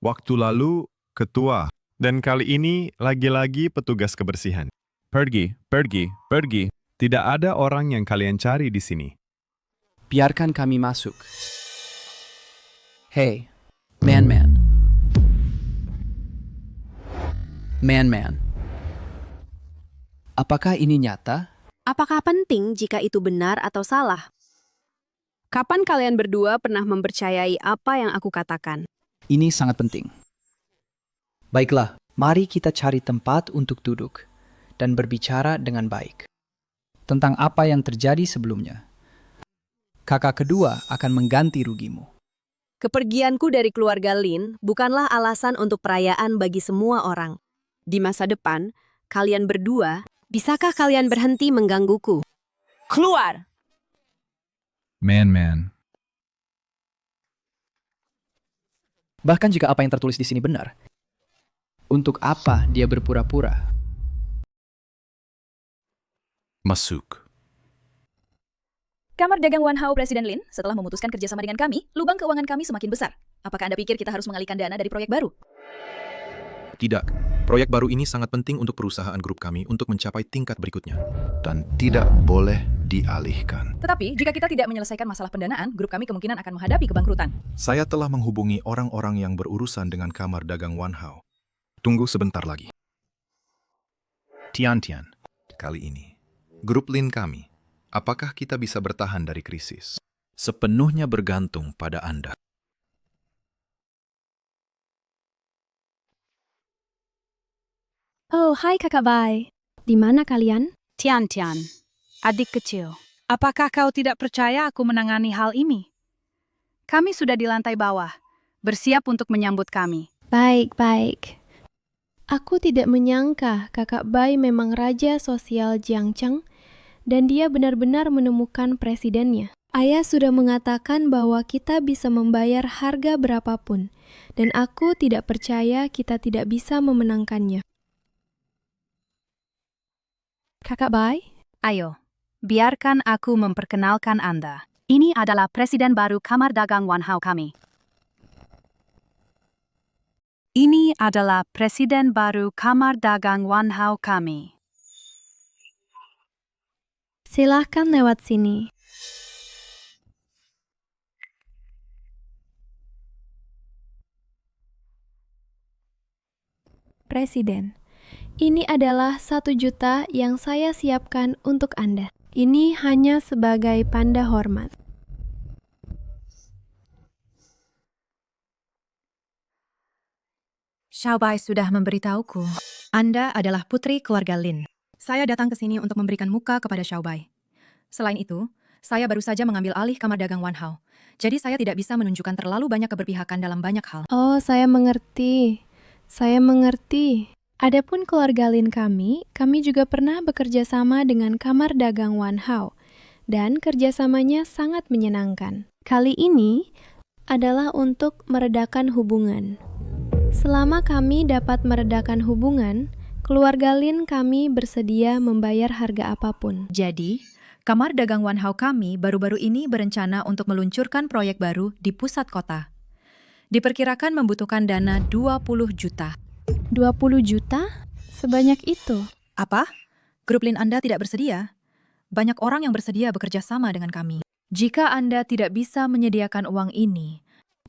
Waktu lalu, ketua. Dan kali ini, lagi-lagi petugas kebersihan. Pergi, pergi, pergi. Tidak ada orang yang kalian cari di sini. Biarkan kami masuk. Hei, Man-Man. Man-Man. Apakah ini nyata? Apakah penting jika itu benar atau salah? Kapan kalian berdua pernah mempercayai apa yang aku katakan? Ini sangat penting. Baiklah, mari kita cari tempat untuk duduk dan berbicara dengan baik tentang apa yang terjadi sebelumnya. Kakak kedua akan mengganti rugimu. Kepergianku dari keluarga Lin bukanlah alasan untuk perayaan bagi semua orang. Di masa depan, kalian berdua, bisakah kalian berhenti menggangguku? Keluar! Man-Man. Bahkan jika apa yang tertulis di sini benar, untuk apa dia berpura-pura? Masuk. Kamar Dagang Wan Hao Presiden Lin, setelah memutuskan kerjasama dengan kami, lubang keuangan kami semakin besar. Apakah Anda pikir kita harus mengalihkan dana dari proyek baru? Tidak. Proyek baru ini sangat penting untuk perusahaan grup kami untuk mencapai tingkat berikutnya. Dan tidak boleh dialihkan. Tetapi, jika kita tidak menyelesaikan masalah pendanaan, grup kami kemungkinan akan menghadapi kebangkrutan. Saya telah menghubungi orang-orang yang berurusan dengan Kamar Dagang Wan Hao. Tunggu sebentar lagi. Tian. Kali ini, grup Lin kami, apakah kita bisa bertahan dari krisis? Sepenuhnya bergantung pada Anda. Oh, hai Kakak Bai. Di mana kalian? Tian, adik kecil. Apakah kau tidak percaya aku menangani hal ini? Kami sudah di lantai bawah, bersiap untuk menyambut kami. Baik. Aku tidak menyangka Kakak Bai memang raja sosial Jiangcheng dan dia benar-benar menemukan presidennya. Ayah sudah mengatakan bahwa kita bisa membayar harga berapapun dan aku tidak percaya kita tidak bisa memenangkannya. Kakak Bai? Ayo, biarkan aku memperkenalkan Anda. Ini adalah Presiden baru Kamar Dagang Wan Hao kami. Ini adalah Presiden baru Kamar Dagang Wan Hao kami. Silahkan lewat sini. Presiden, ini adalah 1 juta yang saya siapkan untuk Anda. Ini hanya sebagai tanda hormat. Xiaobai sudah memberitahuku. Anda adalah putri keluarga Lin. Saya datang ke sini untuk memberikan muka kepada Xiaobai. Selain itu, saya baru saja mengambil alih Kamar Dagang Wan Hao. Jadi saya tidak bisa menunjukkan terlalu banyak keberpihakan dalam banyak hal. Oh, saya mengerti. Adapun keluarga Lin kami juga pernah bekerja sama dengan Kamar Dagang Wan Hao. Dan kerjasamanya sangat menyenangkan. Kali ini adalah untuk meredakan hubungan. Selama kami dapat meredakan hubungan, keluarga Lin kami bersedia membayar harga apapun. Jadi, Kamar Dagang Wan Hao kami baru-baru ini berencana untuk meluncurkan proyek baru di pusat kota. Diperkirakan membutuhkan dana 20 juta. 20 juta? Sebanyak itu? Apa? Grup Lin Anda tidak bersedia? Banyak orang yang bersedia bekerja sama dengan kami. Jika Anda tidak bisa menyediakan uang ini,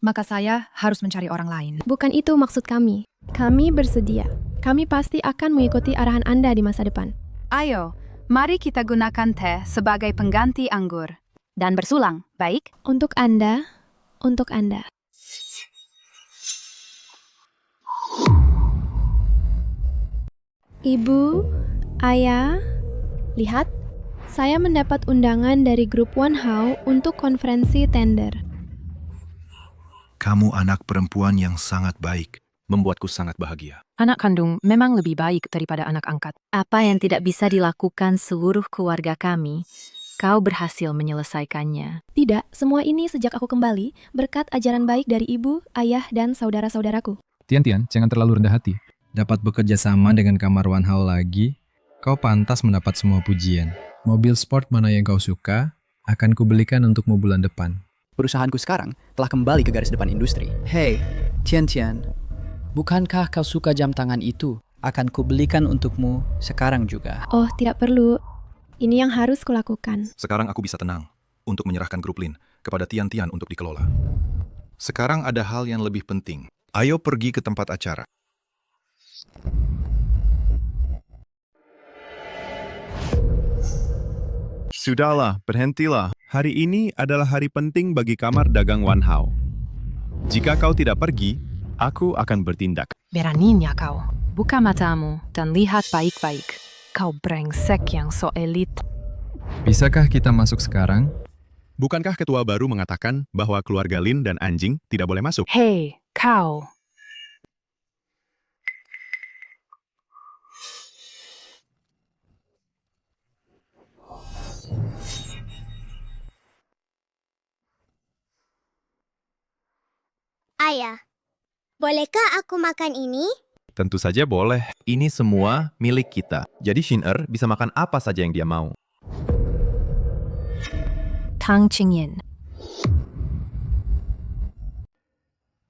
maka saya harus mencari orang lain. Bukan itu maksud kami. Kami bersedia. Kami pasti akan mengikuti arahan Anda di masa depan. Ayo, mari kita gunakan teh sebagai pengganti anggur. Dan bersulang, baik? Untuk Anda. Ibu, Ayah, Lihat, saya mendapat undangan dari grup Wanhao untuk konferensi tender. Kamu anak perempuan yang sangat baik. Membuatku sangat bahagia. Anak kandung memang lebih baik daripada anak angkat. Apa yang tidak bisa dilakukan seluruh keluarga kami, kau berhasil menyelesaikannya. Tidak, semua ini sejak aku kembali berkat ajaran baik dari ibu, ayah, dan saudara-saudaraku. Tian, jangan terlalu rendah hati. Dapat bekerja sama dengan kamar Wanhao lagi, kau pantas mendapat semua pujian. Mobil sport mana yang kau suka, akan kubelikan untukmu bulan depan. Perusahaanku sekarang telah kembali ke garis depan industri. Hei, Tian, bukankah kau suka jam tangan itu? Akan kubelikan untukmu sekarang juga. Oh, tidak perlu. Ini yang harus kulakukan. Sekarang aku bisa tenang untuk menyerahkan grup Lin kepada Tian untuk dikelola. Sekarang ada hal yang lebih penting. Ayo pergi ke tempat acara. Sudahlah, berhentilah. Hari ini adalah hari penting bagi kamar dagang Wanhao. Jika kau tidak pergi, aku akan bertindak. Beraninya kau. Buka matamu dan lihat baik-baik. Kau brengsek yang so elit. Bisakah kita masuk sekarang? Bukankah ketua baru mengatakan bahwa keluarga Lin dan anjing tidak boleh masuk? Hei, kau. Ayah, bolehkah aku makan ini? Tentu saja boleh. Ini semua milik kita. Jadi Shin-er bisa makan apa saja yang dia mau. Tang Qingyan.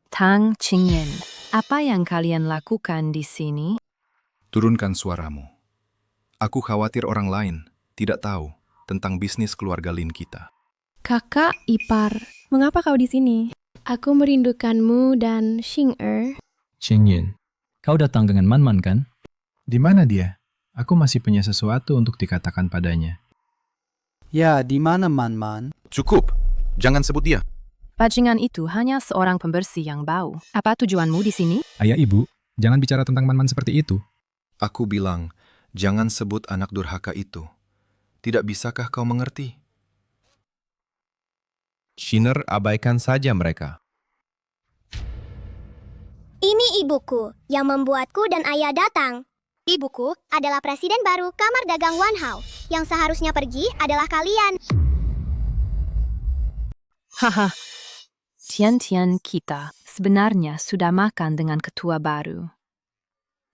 Tang Qingyan, apa yang kalian lakukan di sini? Turunkan suaramu. Aku khawatir orang lain tidak tahu tentang bisnis keluarga Lin kita. Kakak ipar, mengapa kau di sini? Aku merindukanmu dan Shin-er. Qingyan, kau datang dengan Man kan? Di mana dia? Aku masih punya sesuatu untuk dikatakan padanya. Ya, di mana Man? Cukup, jangan sebut dia. Bajingan itu hanya seorang pembersih yang bau. Apa tujuanmu di sini? Ayah ibu, jangan bicara tentang Man seperti itu. Aku bilang, jangan sebut anak durhaka itu. Tidak bisakah kau mengerti? Shin-er abaikan saja mereka. Ini ibuku yang membuatku dan ayah datang. Ibuku adalah presiden baru kamar dagang Wanhao. Yang seharusnya pergi adalah kalian. Haha. Tian kita sebenarnya sudah makan dengan ketua baru.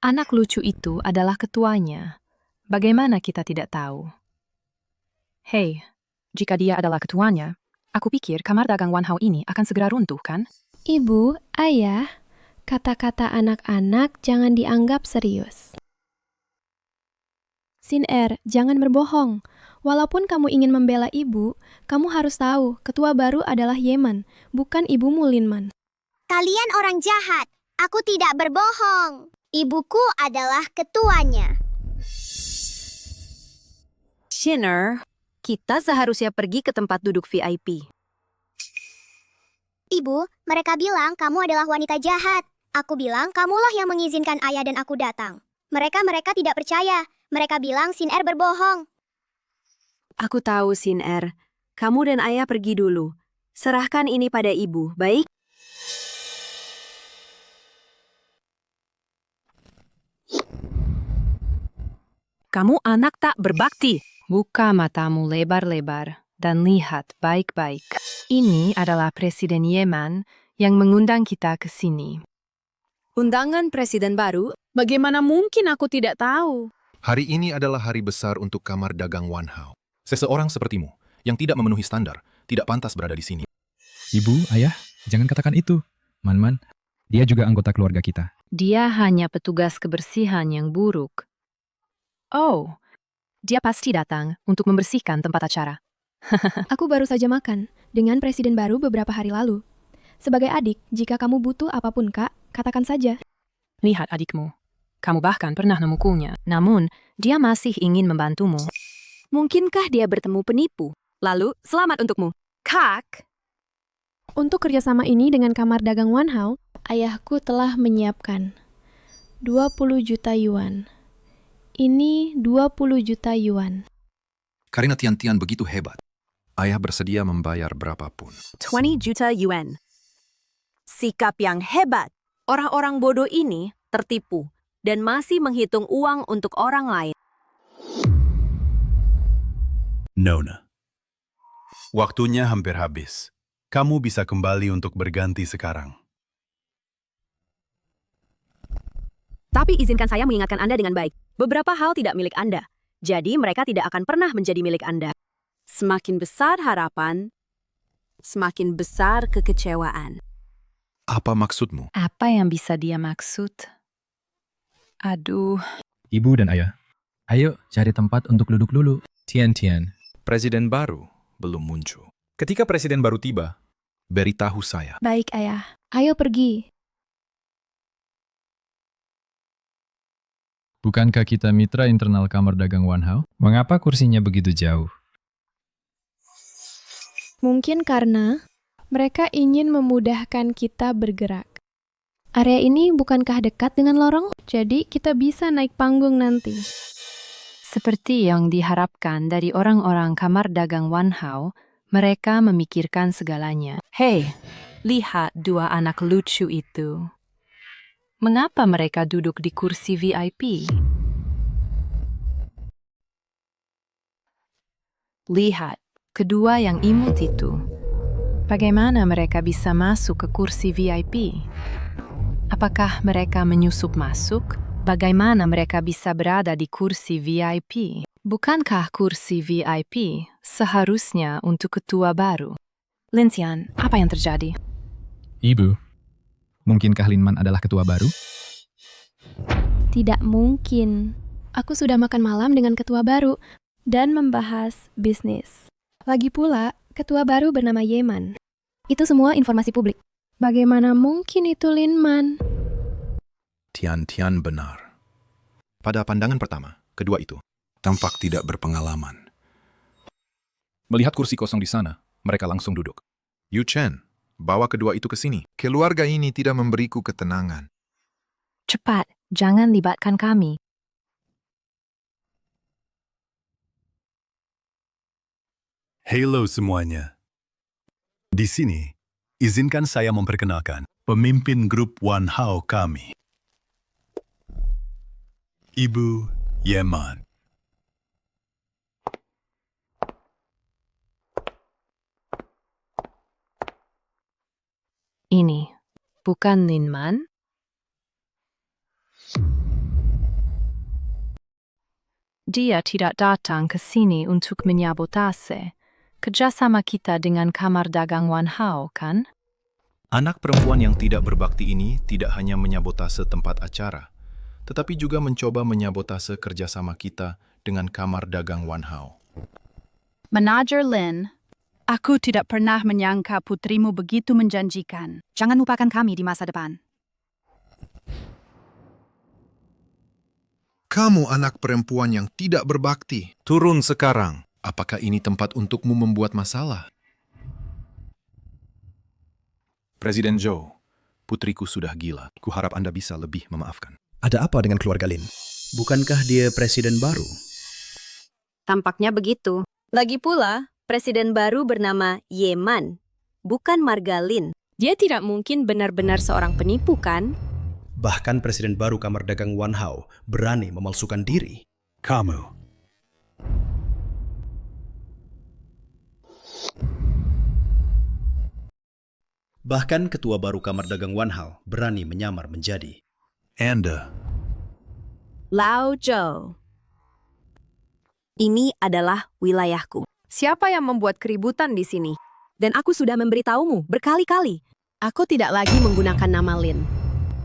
Anak lucu itu adalah ketuanya. Bagaimana kita tidak tahu? Hei, jika dia adalah ketuanya, aku pikir kamar dagang Wanhao ini akan segera runtuh, kan? Ibu, ayah, kata-kata anak-anak jangan dianggap serius. Shin-er, jangan berbohong. Walaupun kamu ingin membela ibu, kamu harus tahu ketua baru adalah Yeman, bukan ibumu Linman. Kalian orang jahat. Aku tidak berbohong. Ibuku adalah ketuanya. Shin-er, kita seharusnya pergi ke tempat duduk VIP. Ibu, mereka bilang kamu adalah wanita jahat. Aku bilang kamulah yang mengizinkan ayah dan aku datang. Mereka tidak percaya. Mereka bilang Shin-er berbohong. Aku tahu, Shin-er. Kamu dan ayah pergi dulu. Serahkan ini pada ibu, baik? Kamu anak tak berbakti. Buka matamu lebar-lebar dan lihat baik-baik. Ini adalah Presiden Yeman yang mengundang kita ke sini. Undangan presiden baru? Bagaimana mungkin aku tidak tahu? Hari ini adalah hari besar untuk kamar dagang Wanhao. Seseorang sepertimu yang tidak memenuhi standar tidak pantas berada di sini. Ibu, ayah, jangan katakan itu. Man, dia juga anggota keluarga kita. Dia hanya petugas kebersihan yang buruk. Oh, dia pasti datang untuk membersihkan tempat acara. Aku baru saja makan dengan presiden baru beberapa hari lalu. Sebagai adik, jika kamu butuh apapun, Kak, katakan saja. Lihat adikmu. Kamu bahkan pernah memukulnya. Namun, dia masih ingin membantumu. Mungkinkah dia bertemu penipu? Lalu, selamat untukmu. Kak! Untuk kerjasama ini dengan kamar dagang Wanhao, ayahku telah menyiapkan 20 juta yuan. Ini 20 juta yuan. Karena Tian begitu hebat. Ayah bersedia membayar berapapun. 20 juta yuan. Sikap yang hebat. Orang-orang bodoh ini tertipu dan masih menghitung uang untuk orang lain. Nona. Waktunya hampir habis. Kamu bisa kembali untuk berganti sekarang. Tapi izinkan saya mengingatkan Anda dengan baik. Beberapa hal tidak milik Anda. Jadi mereka tidak akan pernah menjadi milik Anda. Semakin besar harapan, semakin besar kekecewaan. Apa maksudmu? Apa yang bisa dia maksud? Aduh. Ibu dan ayah, ayo cari tempat untuk duduk dulu. Tian. Presiden baru belum muncul. Ketika presiden baru tiba, beritahu saya. Baik, ayah. Ayo pergi. Bukankah kita mitra internal Kamar Dagang Wanhao? Mengapa kursinya begitu jauh? Mungkin karena mereka ingin memudahkan kita bergerak. Area ini bukankah dekat dengan lorong? Jadi kita bisa naik panggung nanti. Seperti yang diharapkan dari orang-orang Kamar Dagang Wanhao, mereka memikirkan segalanya. Hei, lihat dua anak lucu itu. Mengapa mereka duduk di kursi VIP? Lihat, kedua yang imut itu. Bagaimana mereka bisa masuk ke kursi VIP? Apakah mereka menyusup masuk? Bagaimana mereka bisa berada di kursi VIP? Bukankah kursi VIP seharusnya untuk ketua baru? Lintian, apa yang terjadi? Ibu, mungkinkah Linman adalah ketua baru? Tidak mungkin. Aku sudah makan malam dengan ketua baru dan membahas bisnis. Lagi pula, ketua baru bernama Yeman. Itu semua informasi publik. Bagaimana mungkin itu Linman? Tian benar. pada pandangan pertama, kedua itu tampak tidak berpengalaman. Melihat kursi kosong di sana, mereka langsung duduk. Yu Chen, bawa kedua itu ke sini. Keluarga ini tidak memberiku ketenangan. Cepat, jangan libatkan kami. Halo semuanya. Di sini, izinkan saya memperkenalkan pemimpin grup Wanhao kami. Ibu Yeman. Ini, bukan Linman? Dia tidak datang ke sini untuk menyabotase kerjasama kita dengan Kamar Dagang Wanhao, kan? Anak perempuan yang tidak berbakti ini tidak hanya menyabotase tempat acara, tetapi juga mencoba menyabotase kerjasama kita dengan Kamar Dagang Wanhao. Manajer Lin, aku tidak pernah menyangka putrimu begitu menjanjikan. Jangan lupakan kami di masa depan. Kamu anak perempuan yang tidak berbakti. Turun sekarang. Apakah ini tempat untukmu membuat masalah? Presiden Zhou, putriku sudah gila. Kuharap Anda bisa lebih memaafkan. Ada apa dengan keluarga Lin? Bukankah dia presiden baru? Tampaknya begitu. Lagi pula, presiden baru bernama Yeman, bukan Margalin. Dia tidak mungkin benar-benar seorang penipu, kan? Bahkan presiden baru Kamar Dagang Wanhao berani memalsukan diri. Kamu. Bahkan ketua baru Kamar Dagang Wanhao berani menyamar menjadi Anda. Lao Zhou. Ini adalah wilayahku. Siapa yang membuat keributan di sini? Dan aku sudah memberitahumu berkali-kali. Aku tidak lagi menggunakan nama Lin.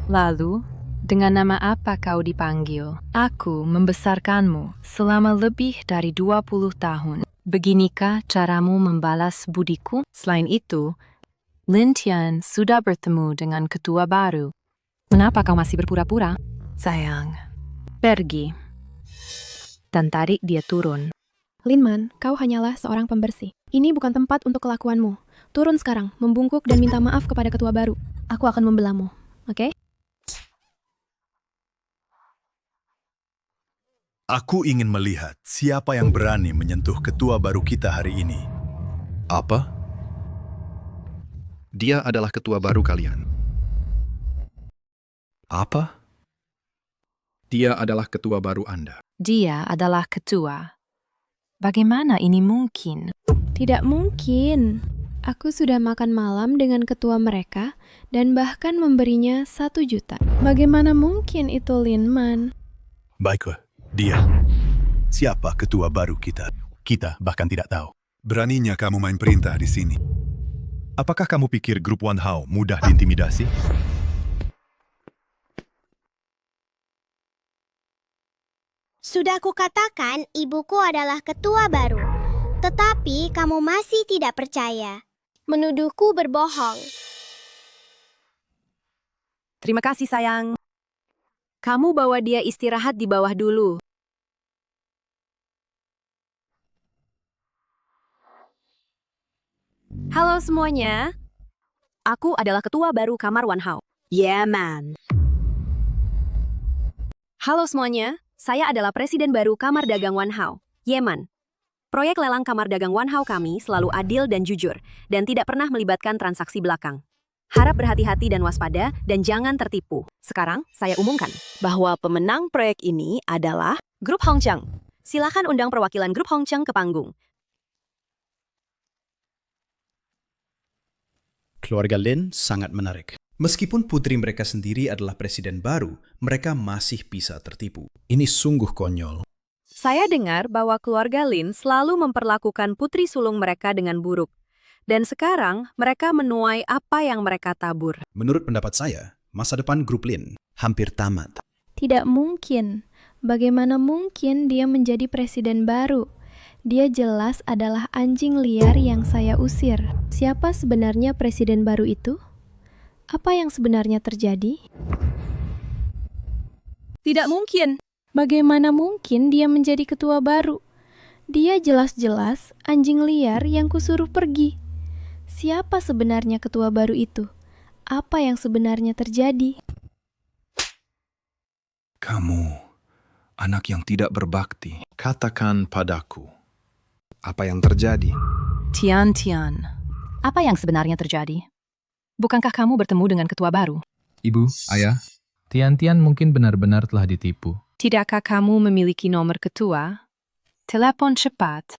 Lalu, dengan nama apa kau dipanggil? Aku membesarkanmu selama lebih dari 20 tahun. Beginikah caramu membalas budiku? Selain itu, Lin Tian sudah bertemu dengan ketua baru. Mengapa kau masih berpura-pura? Sayang, pergi. Dan tarik dia turun. Linman, kau hanyalah seorang pembersih. Ini bukan tempat untuk kelakuanmu. Turun sekarang, membungkuk dan minta maaf kepada ketua baru. Aku akan membelamu, oke? Aku ingin melihat siapa yang berani menyentuh ketua baru kita hari ini. Apa? Dia adalah ketua baru kalian. Apa? Dia adalah ketua baru Anda. Dia adalah ketua. Bagaimana ini mungkin? Tidak mungkin. Aku sudah makan malam dengan ketua mereka dan bahkan memberinya 1 juta. Bagaimana mungkin itu Linman? Baiklah, dia. Siapa ketua baru kita? Kita bahkan tidak tahu. Beraninya kamu main perintah di sini. Apakah kamu pikir grup Wan Hao mudah diintimidasi? Sudah kukatakan ibuku adalah ketua baru. Tetapi kamu masih tidak percaya. Menuduhku berbohong. Terima kasih, sayang. Kamu bawa dia istirahat di bawah dulu. Halo semuanya. Aku adalah ketua baru kamar Wan Hao. Yeah, man. Halo semuanya. Saya adalah presiden baru kamar dagang Wan Hao, Yeman. Proyek lelang kamar dagang Wan Hao kami selalu adil dan jujur, dan tidak pernah melibatkan transaksi belakang. Harap berhati-hati dan waspada, dan jangan tertipu. Sekarang, saya umumkan bahwa pemenang proyek ini adalah Grup Hongcheng. Silakan undang perwakilan Grup Hongcheng ke panggung. Keluarga Lin sangat menarik. Meskipun putri mereka sendiri adalah presiden baru, mereka masih bisa tertipu. Ini sungguh konyol. Saya dengar bahwa keluarga Lin selalu memperlakukan putri sulung mereka dengan buruk. Dan sekarang, mereka menuai apa yang mereka tabur. Menurut pendapat saya, masa depan grup Lin hampir tamat. Tidak mungkin. Bagaimana mungkin dia menjadi presiden baru? Dia jelas adalah anjing liar yang saya usir. Siapa sebenarnya presiden baru itu? Apa yang sebenarnya terjadi? Tidak mungkin. Bagaimana mungkin dia menjadi ketua baru? Dia jelas-jelas anjing liar yang kusuruh pergi. Siapa sebenarnya ketua baru itu? Apa yang sebenarnya terjadi? Kamu, anak yang tidak berbakti. Katakan padaku, apa yang terjadi? Tian, apa yang sebenarnya terjadi? Bukankah kamu bertemu dengan ketua baru? Ibu, ayah, Tian mungkin benar-benar telah ditipu. Tidakkah kamu memiliki nomor ketua? Telepon cepat.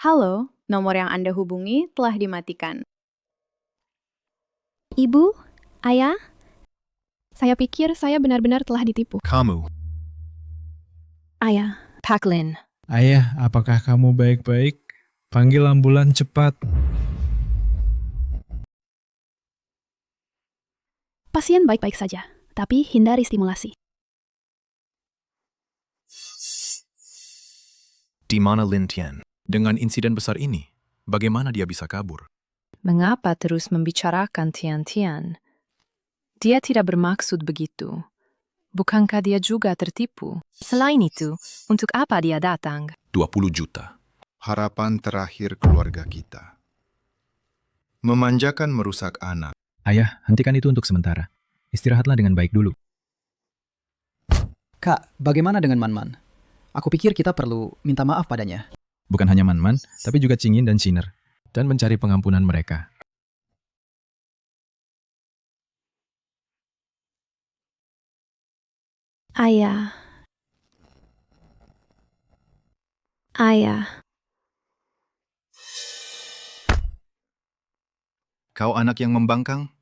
Halo, nomor yang Anda hubungi telah dimatikan. Ibu, ayah, saya pikir saya benar-benar telah ditipu. Kamu. Ayah. Pak Lin. Ayah, apakah kamu baik-baik? Panggil ambulan cepat. Pasien baik-baik saja, tapi hindari stimulasi. Di mana Lin Tian? Dengan insiden besar ini, bagaimana dia bisa kabur? Mengapa terus membicarakan Tian? Dia tidak bermaksud begitu. Bukankah dia juga tertipu? Selain itu, untuk apa dia datang? 20 juta. Harapan terakhir keluarga kita. Memanjakan merusak anak. Ayah, hentikan itu untuk sementara. Istirahatlah dengan baik dulu. Kak, bagaimana dengan Man-Man? Aku pikir kita perlu minta maaf padanya. Bukan hanya Man-Man, tapi juga Qingyin dan Shiner. Dan mencari pengampunan mereka. Ayah. Kau anak yang membangkang?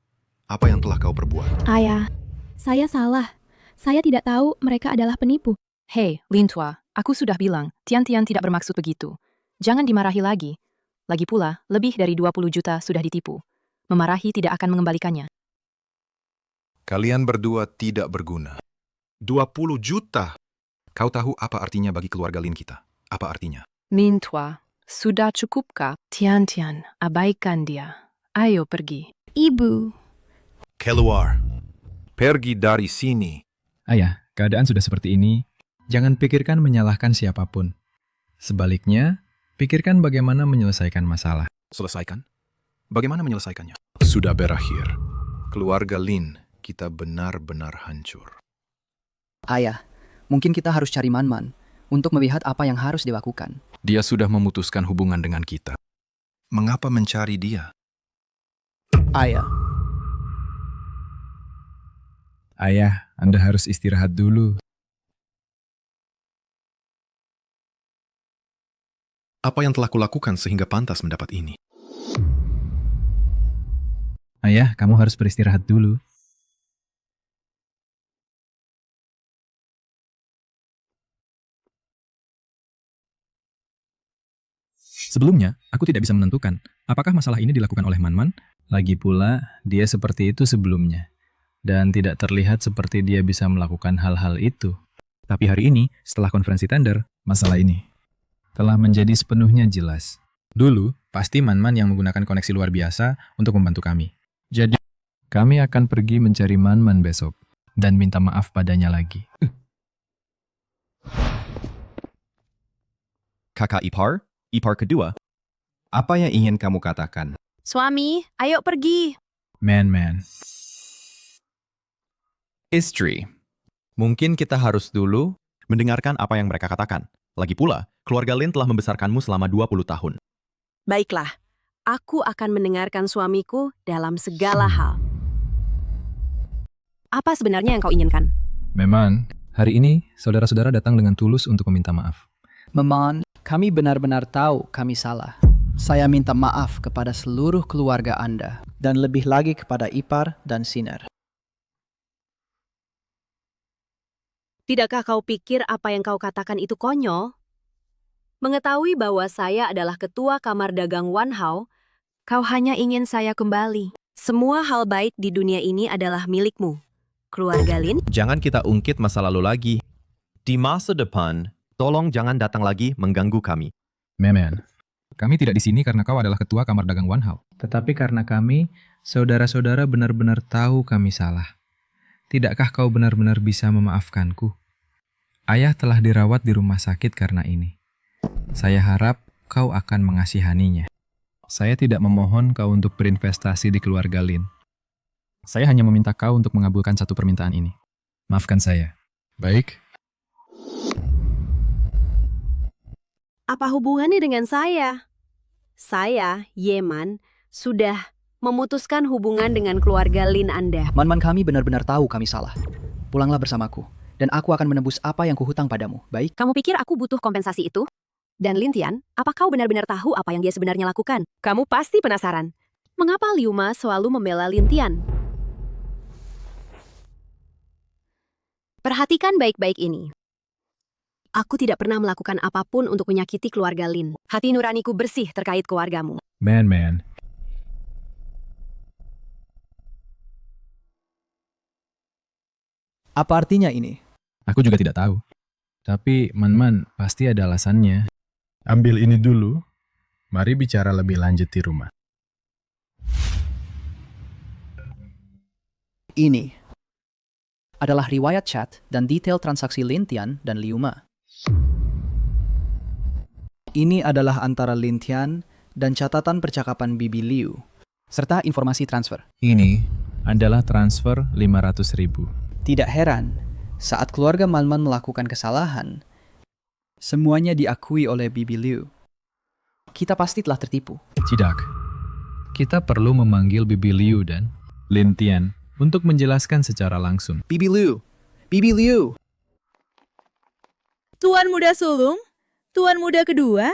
Apa yang telah kau perbuat? Ayah, saya salah. Saya tidak tahu mereka adalah penipu. Hei, Lin Tua, aku sudah bilang, Tian tidak bermaksud begitu. Jangan dimarahi lagi. Lagi pula, lebih dari 20 juta sudah ditipu. Memarahi tidak akan mengembalikannya. Kalian berdua tidak berguna. 20 juta? Kau tahu apa artinya bagi keluarga Lin kita? Apa artinya? Lin Tua, sudah cukupkah? Tian, abaikan dia. Ayo pergi. Ibu. Keluar. Pergi dari sini. Ayah, keadaan sudah seperti ini. Jangan pikirkan menyalahkan siapapun. Sebaliknya, pikirkan bagaimana menyelesaikan masalah. Selesaikan? Bagaimana menyelesaikannya? Sudah berakhir. Keluarga Lin kita benar-benar hancur. Ayah, mungkin kita harus cari Man-Man untuk melihat apa yang harus dilakukan. Dia sudah memutuskan hubungan dengan kita. Mengapa mencari dia? Ayah, Ayah, Anda harus istirahat dulu. Apa yang telah kulakukan sehingga pantas mendapat ini? Ayah, kamu harus beristirahat dulu. Sebelumnya, aku tidak bisa menentukan apakah masalah ini dilakukan oleh Man-Man. Lagi pula, dia seperti itu sebelumnya. Dan tidak terlihat seperti dia bisa melakukan hal-hal itu. Tapi hari ini, setelah konferensi tender, Masalah ini telah menjadi sepenuhnya jelas. dulu pasti Man-Man yang menggunakan koneksi luar biasa untuk membantu kami. Jadi, kami akan pergi mencari Man-Man besok dan minta maaf padanya lagi. Kakak ipar, ipar kedua, apa yang ingin kamu katakan? Suami, ayo pergi. Man. Istri, mungkin kita harus dulu mendengarkan apa yang mereka katakan. Lagi pula, keluarga Lin telah membesarkanmu selama 20 tahun. Baiklah, aku akan mendengarkan suamiku dalam segala hal. Apa sebenarnya yang kau inginkan? Memang, hari ini saudara-saudara datang dengan tulus untuk meminta maaf. Meman, kami benar-benar tahu kami salah. Saya minta maaf kepada seluruh keluarga Anda, dan lebih lagi kepada Ipar dan Siner. Tidakkah kau pikir apa yang kau katakan itu konyol? Mengetahui bahwa saya adalah ketua kamar dagang Wanhao, kau hanya ingin saya kembali. Semua hal baik di dunia ini adalah milikmu. Keluarga Lin? Jangan kita ungkit masa lalu lagi. Di masa depan, tolong jangan datang lagi mengganggu kami. Memen, Kami tidak di sini karena kau adalah ketua kamar dagang Wanhao. tetapi karena kami, saudara-saudara benar-benar tahu kami salah. Tidakkah kau benar-benar bisa memaafkanku? Ayah telah dirawat di rumah sakit karena ini. Saya harap kau akan mengasihaninya. Saya tidak memohon kau untuk berinvestasi di keluarga Lin. Saya hanya meminta kau untuk mengabulkan satu permintaan ini. Maafkan saya. Baik. Apa hubungannya dengan saya? Saya, Yeman, sudah memutuskan hubungan dengan keluarga Lin Anda. Man-Man kami benar-benar tahu kami salah. Pulanglah bersamaku, dan aku akan menebus apa yang kuhutang padamu, baik? Kamu pikir aku butuh kompensasi itu? Dan Lintian, apa kau benar-benar tahu apa yang dia sebenarnya lakukan? Kamu pasti penasaran. Mengapa Liu Ma selalu membela Lintian? Perhatikan baik-baik ini. Aku tidak pernah melakukan apapun untuk menyakiti keluarga Lin. Hati nuraniku bersih terkait keluargamu. Man. Apa artinya ini? Aku juga tidak tahu. Tapi Man pasti ada alasannya. Ambil ini dulu. Mari bicara lebih lanjut di rumah. Ini adalah riwayat chat dan detail transaksi Lintian dan Liu Ma. Ini adalah antara Lintian dan catatan percakapan Bibi Liu, serta informasi transfer. Ini adalah transfer 500.000. Tidak heran, saat keluarga Man-Man melakukan kesalahan, semuanya diakui oleh Bibi Liu. Kita pasti telah tertipu. Tidak. Kita perlu memanggil Bibi Liu dan Lintian untuk menjelaskan secara langsung. Bibi Liu! Tuan Muda Sulung? Tuan Muda kedua?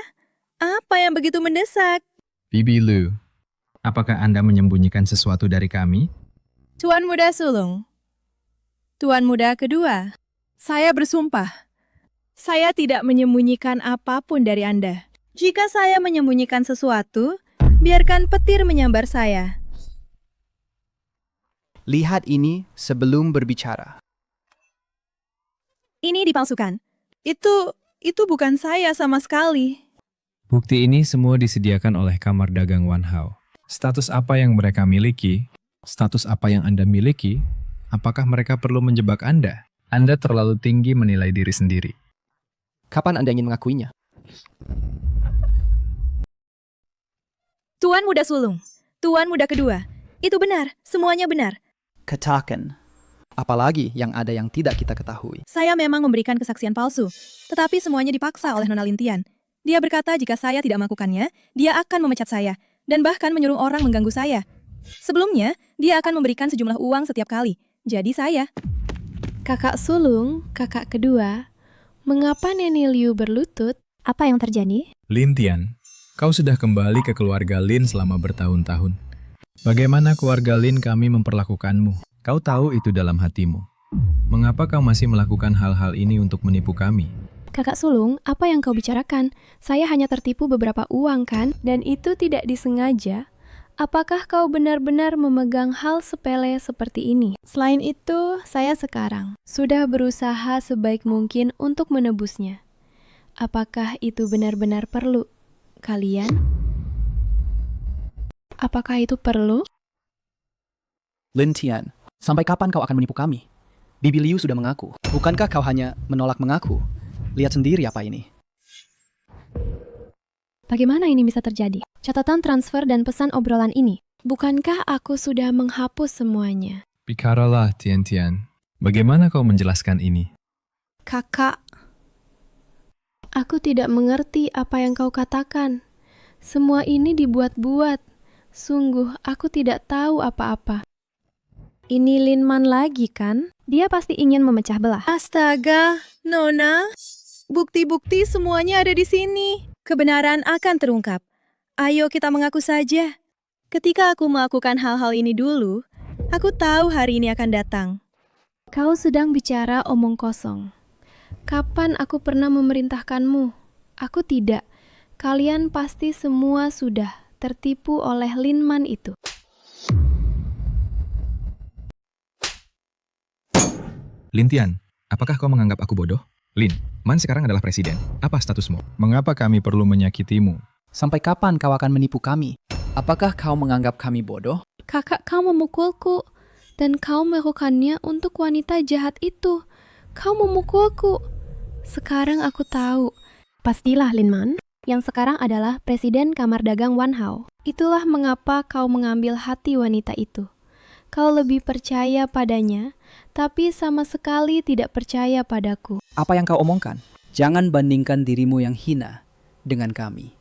Apa yang begitu mendesak? Bibi Liu, apakah Anda menyembunyikan sesuatu dari kami? Tuan Muda Sulung? Tuan Muda kedua? Saya bersumpah, saya tidak menyembunyikan apapun dari Anda. Jika saya menyembunyikan sesuatu, biarkan petir menyambar saya. Lihat ini sebelum berbicara. Ini dipalsukan. Itu bukan saya sama sekali. Bukti ini semua disediakan oleh kamar dagang Wanhao. Status apa yang mereka miliki? Status apa yang Anda miliki? Apakah mereka perlu menjebak Anda? Anda terlalu tinggi menilai diri sendiri. Kapan Anda ingin mengakuinya? Tuan Muda Sulung, Tuan Muda kedua. Itu benar, semuanya benar. Katakan. Apalagi yang ada yang tidak kita ketahui. Saya memang memberikan kesaksian palsu, tetapi semuanya dipaksa oleh Nona Lintian. Dia berkata jika saya tidak melakukannya, dia akan memecat saya, dan bahkan menyuruh orang mengganggu saya. Sebelumnya, dia akan memberikan sejumlah uang setiap kali. Jadi saya. Kakak sulung, kakak kedua, mengapa Neni Liu berlutut? Apa yang terjadi? Lintian, kau sudah kembali ke keluarga Lin selama bertahun-tahun. Bagaimana keluarga Lin kami memperlakukanmu? Kau tahu itu dalam hatimu. Mengapa kau masih melakukan hal-hal ini untuk menipu kami? Kakak sulung, apa yang kau bicarakan? Saya hanya tertipu beberapa uang kan? Dan itu tidak disengaja. Apakah kau benar-benar memegang hal sepele seperti ini? Selain itu, saya sekarang sudah berusaha sebaik mungkin untuk menebusnya. Apakah itu benar-benar perlu? Kalian? Apakah itu perlu? Lintian, sampai kapan kau akan menipu kami? Bibi Liu sudah mengaku. Bukankah kau hanya menolak mengaku? Lihat sendiri apa ini. Bagaimana ini bisa terjadi? Catatan transfer dan pesan obrolan ini. Bukankah aku sudah menghapus semuanya? Bicaralah, Tian. Bagaimana kau menjelaskan ini? Kakak, aku tidak mengerti apa yang kau katakan. Semua ini dibuat-buat. Sungguh, aku tidak tahu apa-apa. Ini Linman lagi kan? Dia pasti ingin memecah belah. Astaga, Nona. Bukti-bukti semuanya ada di sini. Kebenaran akan terungkap. Ayo kita mengaku saja. Ketika aku melakukan hal-hal ini dulu, aku tahu hari ini akan datang. Kau sedang bicara omong kosong. Kapan aku pernah memerintahkanmu? Aku tidak. Kalian pasti semua sudah tertipu oleh Linman itu. Lintian, apakah kau menganggap aku bodoh? Lin, Man sekarang adalah presiden. Apa statusmu? Mengapa kami perlu menyakitimu? Sampai kapan kau akan menipu kami? Apakah kau menganggap kami bodoh? Kakak kau memukulku, dan kau melakukannya untuk wanita jahat itu. Kau memukulku. Sekarang aku tahu. Pastilah, Linman, yang sekarang adalah Presiden Kamar Dagang Wanhao. Itulah mengapa kau mengambil hati wanita itu. Kau lebih percaya padanya, tapi sama sekali tidak percaya padaku. Apa yang kau omongkan? Jangan bandingkan dirimu yang hina dengan kami.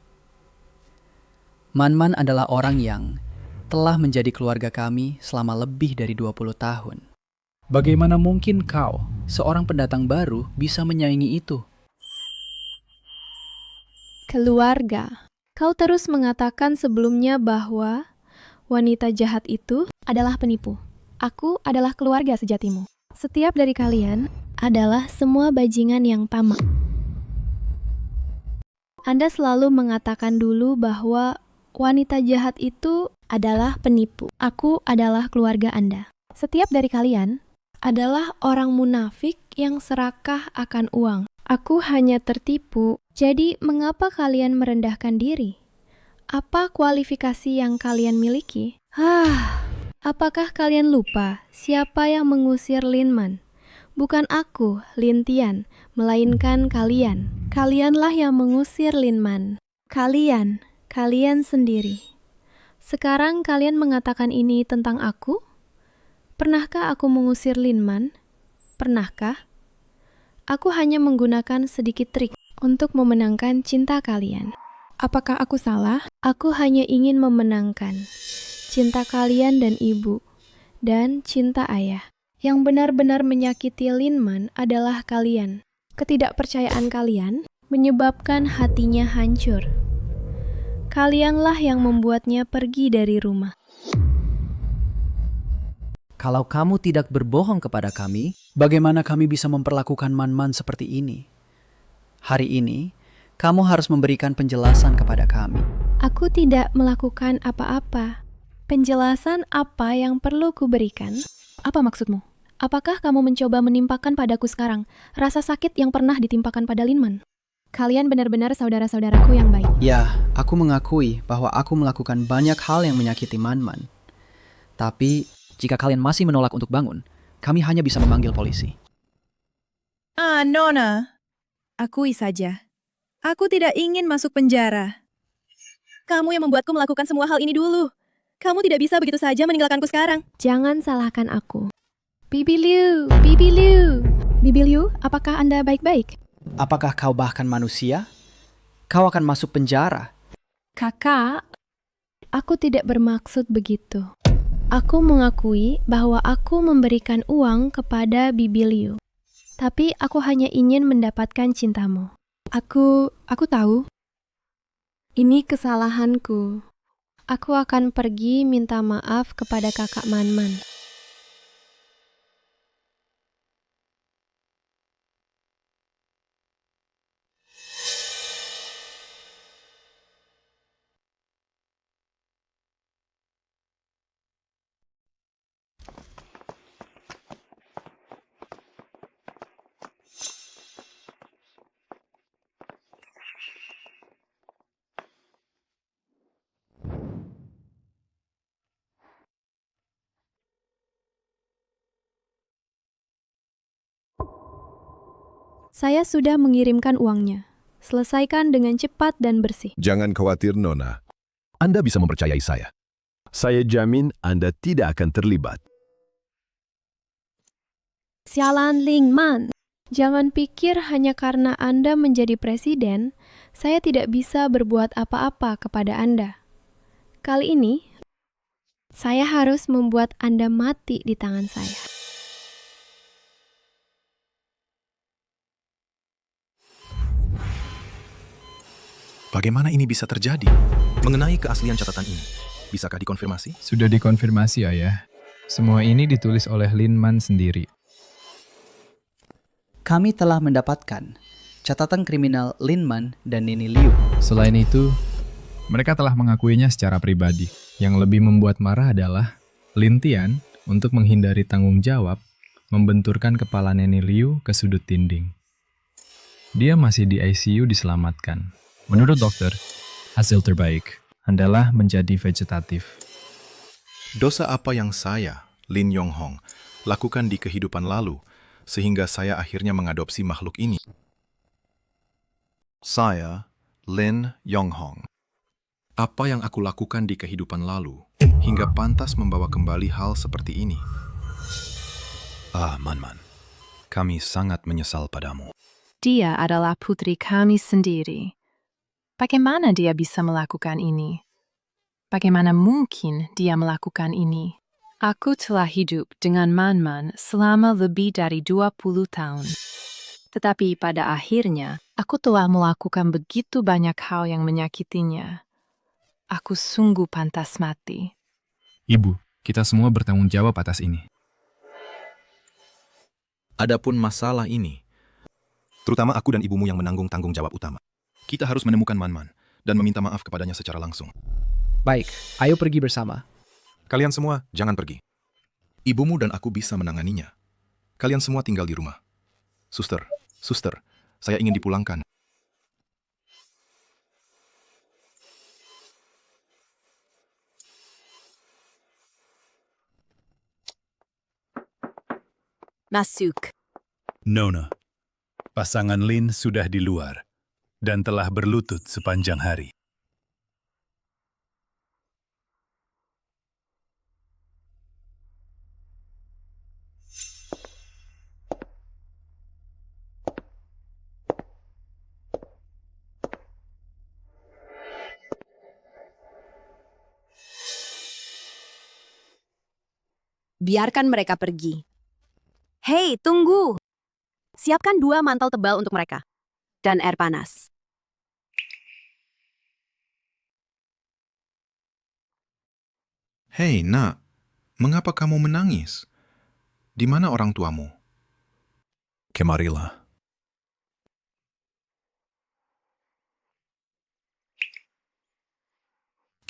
Man adalah orang yang telah menjadi keluarga kami selama lebih dari 20 tahun. Bagaimana mungkin kau, seorang pendatang baru, bisa menyaingi itu? Keluarga. Kau terus mengatakan sebelumnya bahwa wanita jahat itu adalah penipu. Aku adalah keluarga sejatimu. Setiap dari kalian adalah semua bajingan yang tamak. Anda selalu mengatakan dulu bahwa wanita jahat itu adalah penipu. Aku adalah keluarga Anda. Setiap dari kalian adalah orang munafik yang serakah akan uang. Aku hanya tertipu. Jadi, mengapa kalian merendahkan diri? Apa kualifikasi yang kalian miliki? Apakah kalian lupa siapa yang mengusir Linman? Bukan aku, Lintian, melainkan kalian. Kalianlah yang mengusir Linman. Kalian sendiri. Sekarang kalian mengatakan ini tentang aku? Pernahkah aku mengusir Linman? Pernahkah? Aku hanya menggunakan sedikit trik untuk memenangkan cinta kalian. Apakah aku salah? Aku hanya ingin memenangkan cinta kalian dan ibu, dan cinta ayah. Yang benar-benar menyakiti Linman adalah kalian. Ketidakpercayaan kalian menyebabkan hatinya hancur. Kalianlah yang membuatnya pergi dari rumah. Kalau kamu tidak berbohong kepada kami, bagaimana kami bisa memperlakukan Man seperti ini? Hari ini, kamu harus memberikan penjelasan kepada kami. Aku tidak melakukan apa-apa. Penjelasan apa yang perlu kuberikan? Apa maksudmu? Apakah kamu mencoba menimpakan padaku sekarang rasa sakit yang pernah ditimpakan pada Linman? Kalian benar-benar saudara-saudaraku yang baik. Ya, aku mengakui bahwa aku melakukan banyak hal yang menyakiti Man. Tapi, jika kalian masih menolak untuk bangun, kami hanya bisa memanggil polisi. Nona. Akui saja. Aku tidak ingin masuk penjara. Kamu yang membuatku melakukan semua hal ini dulu. Kamu tidak bisa begitu saja meninggalkanku sekarang. Jangan salahkan aku. Bibi Liu, Bibi Liu. Bibi Liu, apakah Anda baik-baik? Apakah kau bahkan manusia? Kau akan masuk penjara. Kakak, aku tidak bermaksud begitu. Aku mengakui bahwa aku memberikan uang kepada Bibi Liu. Tapi aku hanya ingin mendapatkan cintamu. Aku tahu. Ini kesalahanku. Aku akan pergi minta maaf kepada kakak Manman. Saya sudah mengirimkan uangnya. Selesaikan dengan cepat dan bersih. Jangan khawatir, Nona. Anda bisa mempercayai saya. Saya jamin Anda tidak akan terlibat. Sialan Lingman. Jangan pikir hanya karena Anda menjadi presiden, saya tidak bisa berbuat apa-apa kepada Anda. Kali ini, saya harus membuat Anda mati di tangan saya. Bagaimana ini bisa terjadi? Mengenai keaslian catatan ini, bisakah dikonfirmasi? Sudah dikonfirmasi, Ayah. Semua ini ditulis oleh Linman sendiri. Kami telah mendapatkan catatan kriminal Linman dan Nini Liu. Selain itu, mereka telah mengakuinya secara pribadi. Yang lebih membuat marah adalah Lin Tian, untuk menghindari tanggung jawab, membenturkan kepala Nini Liu ke sudut dinding. Dia masih di ICU diselamatkan. Menurut dokter, hasil terbaik adalah menjadi vegetatif. Dosa apa yang saya, Lin Yonghong, lakukan di kehidupan lalu, sehingga saya akhirnya mengadopsi makhluk ini? Saya, Lin Yonghong. Apa yang aku lakukan di kehidupan lalu, hingga pantas membawa kembali hal seperti ini? Manman, kami sangat menyesal padamu. Dia adalah putri kami sendiri. Bagaimana dia bisa melakukan ini? Bagaimana mungkin dia melakukan ini? Aku telah hidup dengan Manman selama lebih dari 20 tahun. Tetapi pada akhirnya, aku telah melakukan begitu banyak hal yang menyakitinya. Aku sungguh pantas mati. Ibu, kita semua bertanggung jawab atas ini. Adapun masalah ini, terutama aku dan ibumu yang menanggung tanggung jawab utama. Kita harus menemukan Manman dan meminta maaf kepadanya secara langsung. Baik, ayo pergi bersama. Kalian semua jangan pergi. Ibumu dan aku bisa menanganinya. Kalian semua tinggal di rumah. Suster, saya ingin dipulangkan. Masuk. Nona, pasangan Lin sudah di luar dan telah berlutut sepanjang hari. Biarkan mereka pergi. Hei, tunggu! Siapkan 2 mantel tebal untuk mereka. Dan air panas. Hei, nak, mengapa kamu menangis? Di mana orang tuamu? Kemarilah.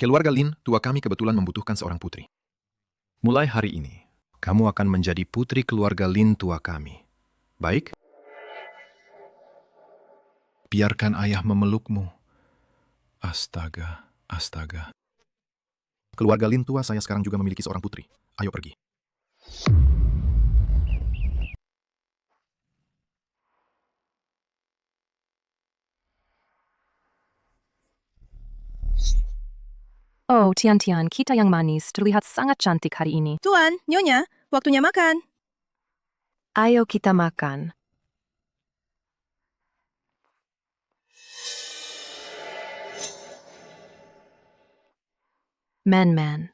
Keluarga Lin, tua kami kebetulan membutuhkan seorang putri. Mulai hari ini, kamu akan menjadi putri keluarga Lin tua kami. Baik? Biarkan ayah memelukmu. Astaga. Keluarga Lin tua saya sekarang juga memiliki seorang putri. Ayo pergi. Oh, Tian, kita yang manis terlihat sangat cantik hari ini. Tuan, Nyonya, waktunya makan. Ayo kita makan. Man.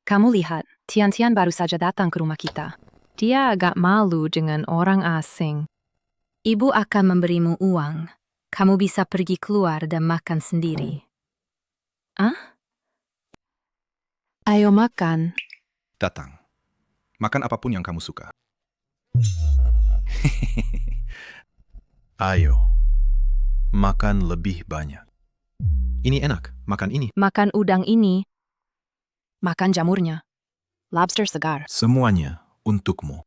Kamu lihat, Tian baru saja datang ke rumah kita. Dia agak malu dengan orang asing. Ibu akan memberimu uang. Kamu bisa pergi keluar dan makan sendiri. Ayo makan. Datang. Makan apapun yang kamu suka. Ayo. Makan lebih banyak. Ini enak, makan ini. Makan udang ini. Makan jamurnya. Lobster segar. Semuanya untukmu.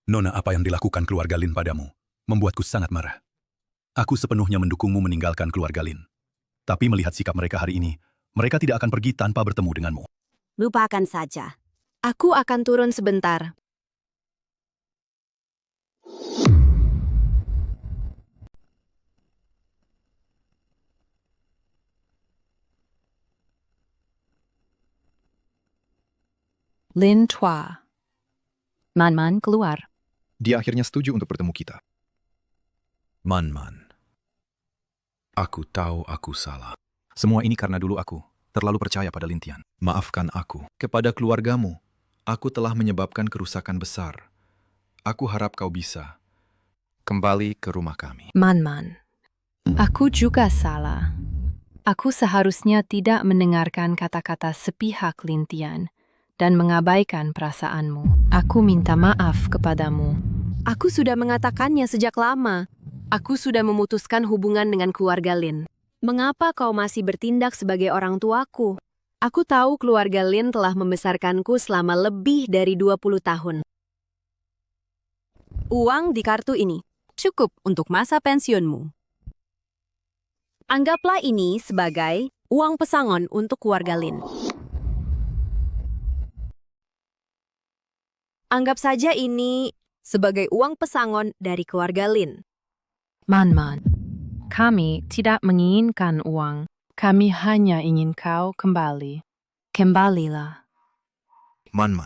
Nona, apa yang dilakukan keluarga Lin padamu membuatku sangat marah. Aku sepenuhnya mendukungmu meninggalkan keluarga Lin. Tapi melihat sikap mereka hari ini, mereka tidak akan pergi tanpa bertemu denganmu. Lupakan saja. Aku akan turun sebentar. Lin Tua. Man, keluar. Dia akhirnya setuju untuk bertemu kita. Man. Aku tahu aku salah. Semua ini karena dulu aku terlalu percaya pada Lin Tian. Maafkan aku. Kepada keluargamu, aku telah menyebabkan kerusakan besar. Aku harap kau bisa kembali ke rumah kami. Man. Aku juga salah. Aku seharusnya tidak mendengarkan kata-kata sepihak Lin Tian dan mengabaikan perasaanmu. Aku minta maaf kepadamu. Aku sudah mengatakannya sejak lama. Aku sudah memutuskan hubungan dengan keluarga Lin. Mengapa kau masih bertindak sebagai orang tuaku? Aku tahu keluarga Lin telah membesarkanku selama lebih dari 20 tahun. Uang di kartu ini cukup untuk masa pensiunmu. Anggaplah ini sebagai uang pesangon untuk keluarga Lin. Anggap saja ini sebagai uang pesangon dari keluarga Lin. Man, kami tidak menginginkan uang. Kami hanya ingin kau kembali. Kembalilah. Man,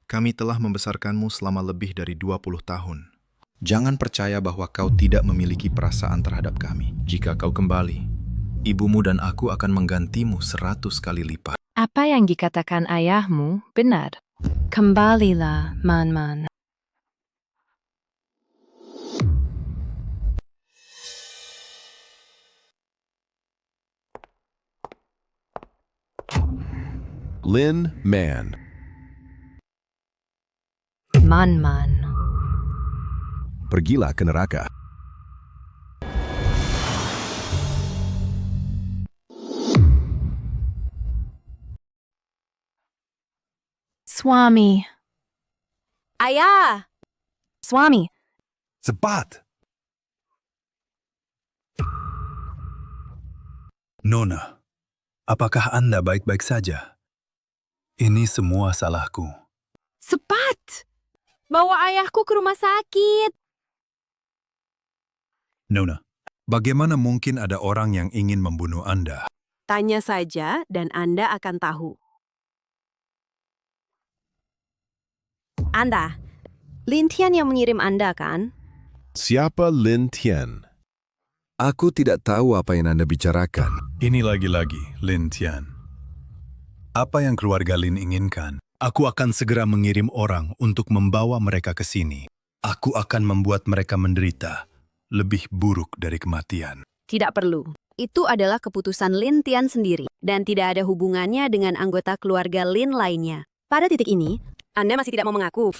kami telah membesarkanmu selama lebih dari 20 tahun. Jangan percaya bahwa kau tidak memiliki perasaan terhadap kami. Jika kau kembali, ibumu dan aku akan menggantimu 100 kali lipat. Apa yang dikatakan ayahmu benar. Kembalilah, Man. Lin Man. Man. Pergilah ke neraka. Suami. Ayah! Suami. Cepat! Nona, apakah Anda baik-baik saja? Ini semua salahku. Cepat! Bawa ayahku ke rumah sakit. Nona, bagaimana mungkin ada orang yang ingin membunuh Anda? Tanya saja dan Anda akan tahu. Anda, Lin Tian yang mengirim Anda kan? Siapa Lin Tian? Aku tidak tahu apa yang Anda bicarakan. Ini lagi-lagi Lin Tian. Apa yang keluarga Lin inginkan? Aku akan segera mengirim orang untuk membawa mereka ke sini. Aku akan membuat mereka menderita lebih buruk dari kematian. Tidak perlu. Itu adalah keputusan Lin Tian sendiri dan tidak ada hubungannya dengan anggota keluarga Lin lainnya. Pada titik ini, Anda masih tidak mau mengaku.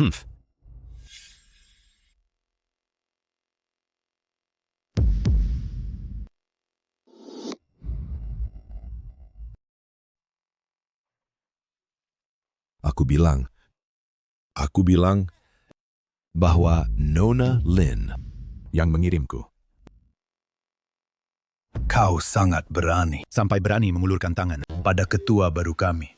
Aku bilang bahwa Nona Lin yang mengirimku. Kau sangat berani. Sampai berani mengulurkan tangan pada ketua baru kami.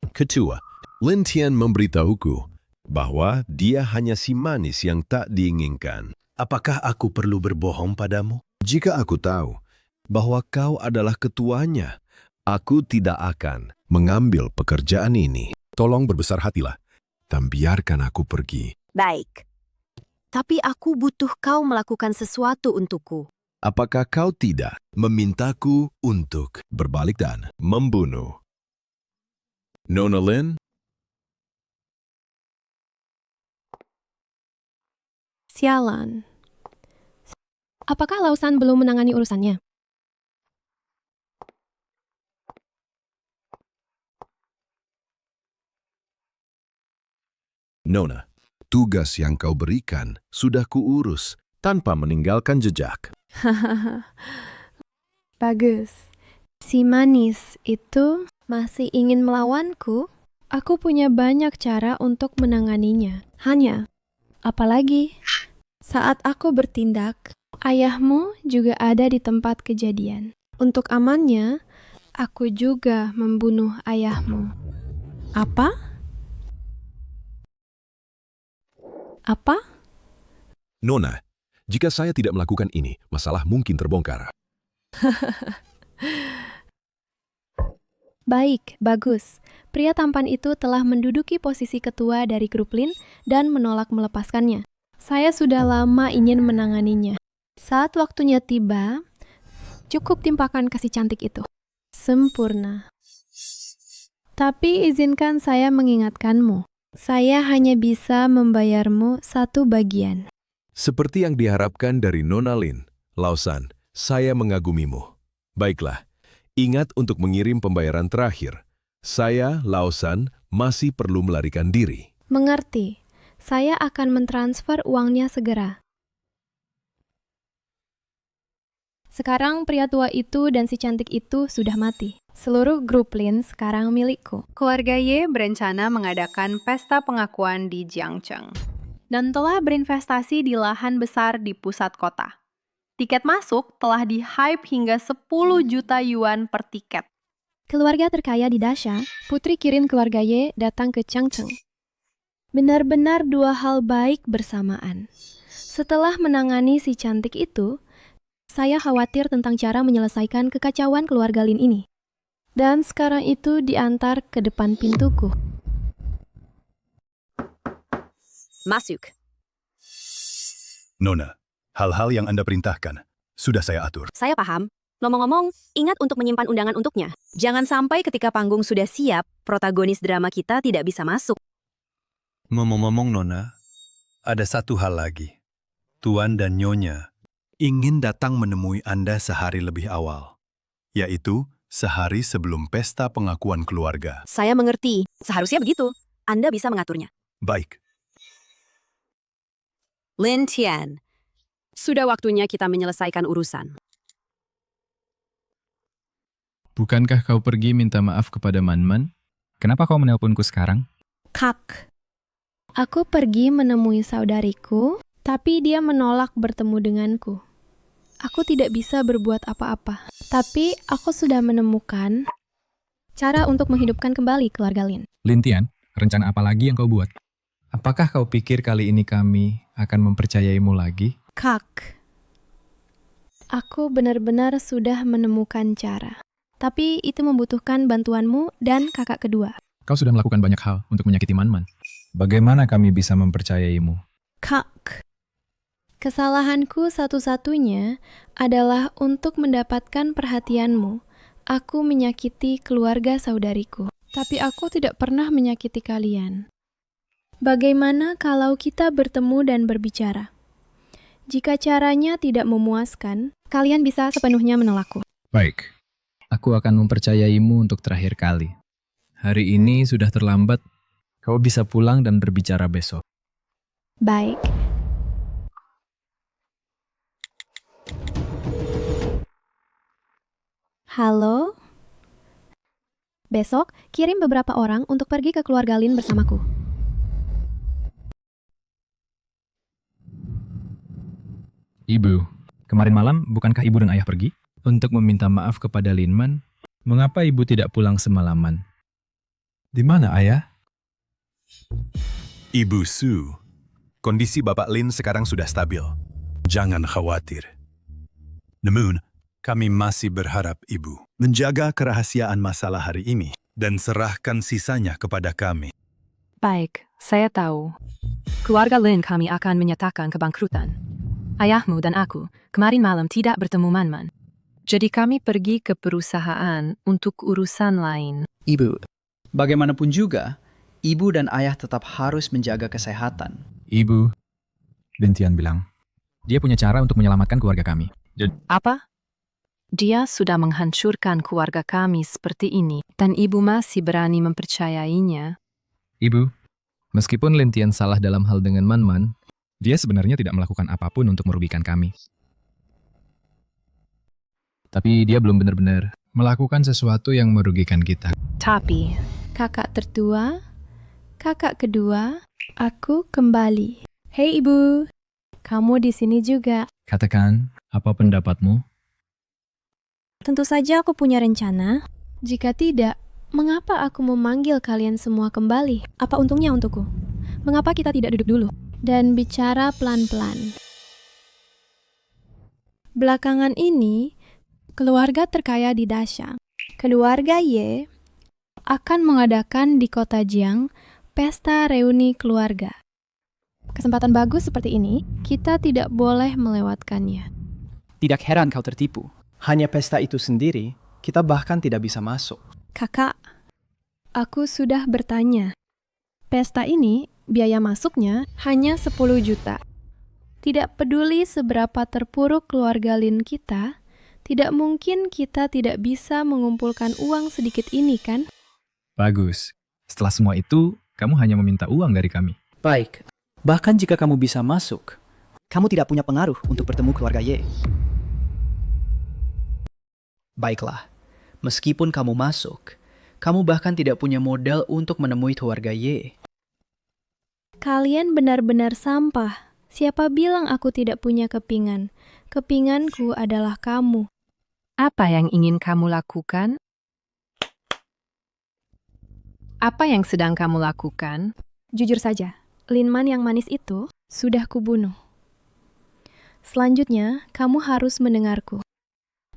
Ketua, Lin Tian memberitahuku bahwa dia hanya si manis yang tak diinginkan. Apakah aku perlu berbohong padamu? Jika aku tahu bahwa kau adalah ketuanya, aku tidak akan mengambil pekerjaan ini. Tolong berbesar hatilah dan biarkan aku pergi. Baik. Tapi aku butuh kau melakukan sesuatu untukku. Apakah kau tidak memintaku untuk berbalik dan membunuh Nona Lin? Sialan. Apakah Lausan belum menangani urusannya? Nona, tugas yang kau berikan sudah kuurus tanpa meninggalkan jejak. Bagus. Si manis itu masih ingin melawanku? Aku punya banyak cara untuk menanganinya. Hanya, apalagi saat aku bertindak, ayahmu juga ada di tempat kejadian. Untuk amannya, aku juga membunuh ayahmu. Apa? Apa? Nona, jika saya tidak melakukan ini, masalah mungkin terbongkar. Baik, bagus. Pria tampan itu telah menduduki posisi ketua dari grup Lin dan menolak melepaskannya. Saya sudah lama ingin menanganinya. Saat waktunya tiba, cukup timpakan kasih cantik itu. Sempurna. Tapi izinkan saya mengingatkanmu. Saya hanya bisa membayarmu 1 bagian. Seperti yang diharapkan dari Nona Lin, Lausan, saya mengagumimu. Baiklah, ingat untuk mengirim pembayaran terakhir. Saya, Lausan, masih perlu melarikan diri. Mengerti. Saya akan mentransfer uangnya segera. Sekarang pria tua itu dan si cantik itu sudah mati. Seluruh grup Lin sekarang milikku. Keluarga Ye berencana mengadakan pesta pengakuan di Jiangcheng dan telah berinvestasi di lahan besar di pusat kota. Tiket masuk telah di-hype hingga 10 juta yuan per tiket. Keluarga terkaya di Dasha, Putri Kirin keluarga Ye datang ke Changcheng. Benar-benar 2 hal baik bersamaan. Setelah menangani si cantik itu, saya khawatir tentang cara menyelesaikan kekacauan keluarga Lin ini. Dan sekarang itu diantar ke depan pintuku. Masuk. Nona, hal-hal yang Anda perintahkan sudah saya atur. Saya paham. Ngomong-ngomong, ingat untuk menyimpan undangan untuknya. Jangan sampai ketika panggung sudah siap, protagonis drama kita tidak bisa masuk. Ngomong-ngomong, Nona, ada satu hal lagi. Tuan dan Nyonya ingin datang menemui Anda sehari lebih awal, yaitu sehari sebelum pesta pengakuan keluarga. Saya mengerti. Seharusnya begitu. Anda bisa mengaturnya. Baik. Lin Tian, sudah waktunya kita menyelesaikan urusan. Bukankah kau pergi minta maaf kepada Manman? Kenapa kau menelponku sekarang? Kak, aku pergi menemui saudariku, tapi dia menolak bertemu denganku. Aku tidak bisa berbuat apa-apa, tapi aku sudah menemukan cara untuk menghidupkan kembali keluarga Lin. Lin Tian, rencana apa lagi yang kau buat? Apakah kau pikir kali ini kami akan mempercayaimu lagi? Kak, aku benar-benar sudah menemukan cara. Tapi itu membutuhkan bantuanmu dan kakak kedua. Kau sudah melakukan banyak hal untuk menyakiti Manman. Bagaimana kami bisa mempercayaimu? Kak, kesalahanku satu-satunya adalah untuk mendapatkan perhatianmu. Aku menyakiti keluarga saudariku. Tapi aku tidak pernah menyakiti kalian. Bagaimana kalau kita bertemu dan berbicara? Jika caranya tidak memuaskan, kalian bisa sepenuhnya menolakku. Baik, aku akan mempercayaimu untuk terakhir kali. Hari ini sudah terlambat. Kau bisa pulang dan berbicara besok. Baik. Halo? Besok, kirim beberapa orang untuk pergi ke keluarga Lin bersamaku. Ibu, kemarin malam bukankah ibu dan ayah pergi? Untuk meminta maaf kepada Linman, mengapa ibu tidak pulang semalaman? Di mana, Ayah? Ibu Su, kondisi Bapak Lin sekarang sudah stabil. Jangan khawatir. Namun, kami masih berharap Ibu menjaga kerahasiaan masalah hari ini dan serahkan sisanya kepada kami. Baik, saya tahu. Keluarga Lin kami akan menyatakan kebangkrutan. Ayahmu dan aku kemarin malam tidak bertemu Man-Man. Jadi kami pergi ke perusahaan untuk urusan lain. Ibu, bagaimanapun juga, ibu dan ayah tetap harus menjaga kesehatan. Ibu, Lintian bilang, dia punya cara untuk menyelamatkan keluarga kami. Apa? Dia sudah menghancurkan keluarga kami seperti ini, dan ibu masih berani mempercayainya. Ibu, meskipun Lintian salah dalam hal dengan Man-Man, dia sebenarnya tidak melakukan apapun untuk merugikan kami. Tapi dia belum benar-benar melakukan sesuatu yang merugikan kita. Tapi, Kakak tertua, kakak kedua, aku kembali. Hei ibu, kamu di sini juga. Katakan, apa pendapatmu? Tentu saja aku punya rencana. Jika tidak, mengapa aku memanggil kalian semua kembali? Apa untungnya untukku? Mengapa kita tidak duduk dulu dan bicara pelan-pelan? Belakangan ini, keluarga terkaya di Dasha, keluarga Ye, akan mengadakan di kota Jiang pesta reuni keluarga. Kesempatan bagus seperti ini, kita tidak boleh melewatkannya. Tidak heran kau tertipu. Hanya pesta itu sendiri, kita bahkan tidak bisa masuk. Kakak, aku sudah bertanya. Pesta ini, biaya masuknya hanya 10 juta. Tidak peduli seberapa terpuruk keluarga Lin kita, tidak mungkin kita tidak bisa mengumpulkan uang sedikit ini, kan? Bagus. Setelah semua itu, kamu hanya meminta uang dari kami. Baik, bahkan jika kamu bisa masuk, kamu tidak punya pengaruh untuk bertemu keluarga Ye. Baiklah, meskipun kamu masuk, kamu bahkan tidak punya modal untuk menemui keluarga Ye. Kalian benar-benar sampah. Siapa bilang aku tidak punya kepingan? Kepinganku adalah kamu. Apa yang ingin kamu lakukan? Apa yang sedang kamu lakukan? Jujur saja, Linman yang manis itu sudah kubunuh. Selanjutnya, kamu harus mendengarku.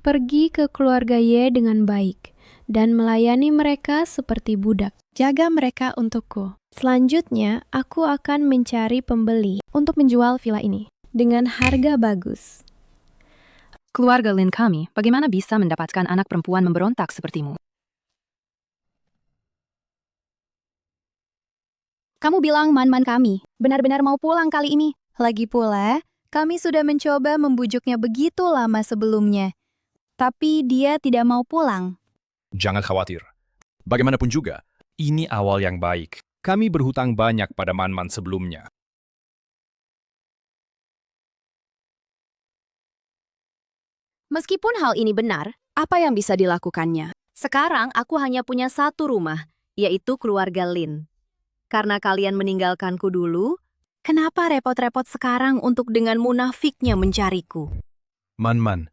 Pergi ke keluarga Ye dengan baik dan melayani mereka seperti budak. Jaga mereka untukku. Selanjutnya, aku akan mencari pembeli untuk menjual villa ini dengan harga bagus. Keluarga Lin kami, bagaimana bisa mendapatkan anak perempuan memberontak sepertimu? Kamu bilang Man-Man kami benar-benar mau pulang kali ini. Lagi pula, kami sudah mencoba membujuknya begitu lama sebelumnya. Tapi dia tidak mau pulang. Jangan khawatir. Bagaimanapun juga, ini awal yang baik. Kami berhutang banyak pada Man-Man sebelumnya. Meskipun hal ini benar, apa yang bisa dilakukannya? Sekarang aku hanya punya satu rumah, yaitu keluarga Lin. Karena kalian meninggalkanku dulu, kenapa repot-repot sekarang untuk dengan munafiknya mencariku? Man-Man,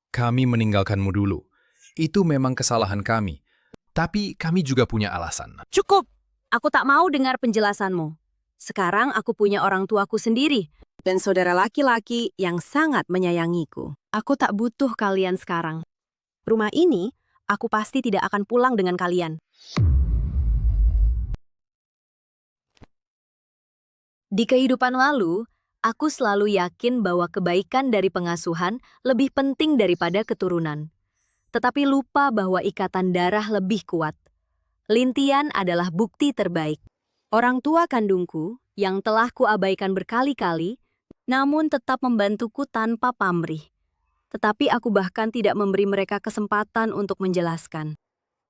kami meninggalkanmu dulu. Itu memang kesalahan kami. Tapi kami juga punya alasan. Cukup! Aku tak mau dengar penjelasanmu. Sekarang aku punya orang tuaku sendiri dan saudara laki-laki yang sangat menyayangiku. Aku tak butuh kalian sekarang. Rumah ini, aku pasti tidak akan pulang dengan kalian. Di kehidupan lalu, aku selalu yakin bahwa kebaikan dari pengasuhan lebih penting daripada keturunan. Tetapi lupa bahwa ikatan darah lebih kuat. Lintian adalah bukti terbaik. Orang tua kandungku yang telah kuabaikan berkali-kali, namun tetap membantuku tanpa pamrih. Tetapi aku bahkan tidak memberi mereka kesempatan untuk menjelaskan.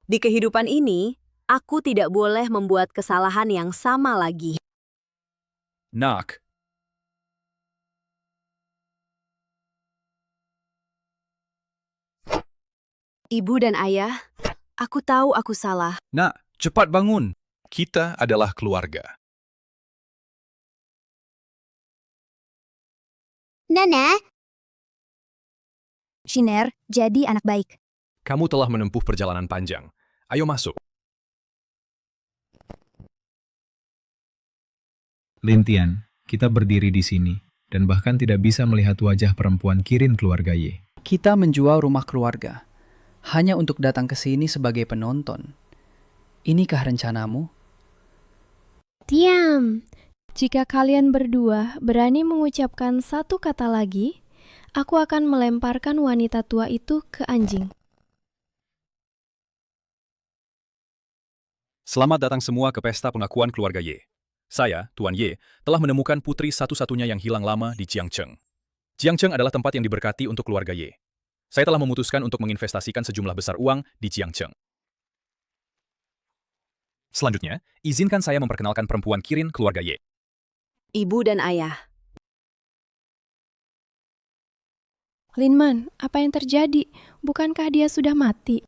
Di kehidupan ini, aku tidak boleh membuat kesalahan yang sama lagi. Nak, Ibu dan ayah, aku tahu aku salah. Nak, cepat bangun. Kita adalah keluarga. Nana, Shiner, jadi anak baik. Kamu telah menempuh perjalanan panjang. Ayo masuk. Lintian, kita berdiri di sini, dan bahkan tidak bisa melihat wajah perempuan Kirin keluarga Ye. Kita menjual rumah keluarga, hanya untuk datang ke sini sebagai penonton. Inikah rencanamu? Diam. Jika kalian berdua berani mengucapkan satu kata lagi, aku akan melemparkan wanita tua itu ke anjing. Selamat datang semua ke pesta pengakuan keluarga Ye. Saya, Tuan Ye, telah menemukan putri satu-satunya yang hilang lama di Jiangcheng. Jiangcheng adalah tempat yang diberkati untuk keluarga Ye. Saya telah memutuskan untuk menginvestasikan sejumlah besar uang di Jiangcheng. Selanjutnya, izinkan saya memperkenalkan perempuan Kirin keluarga Ye. Ibu dan ayah. Linman, apa yang terjadi? Bukankah dia sudah mati?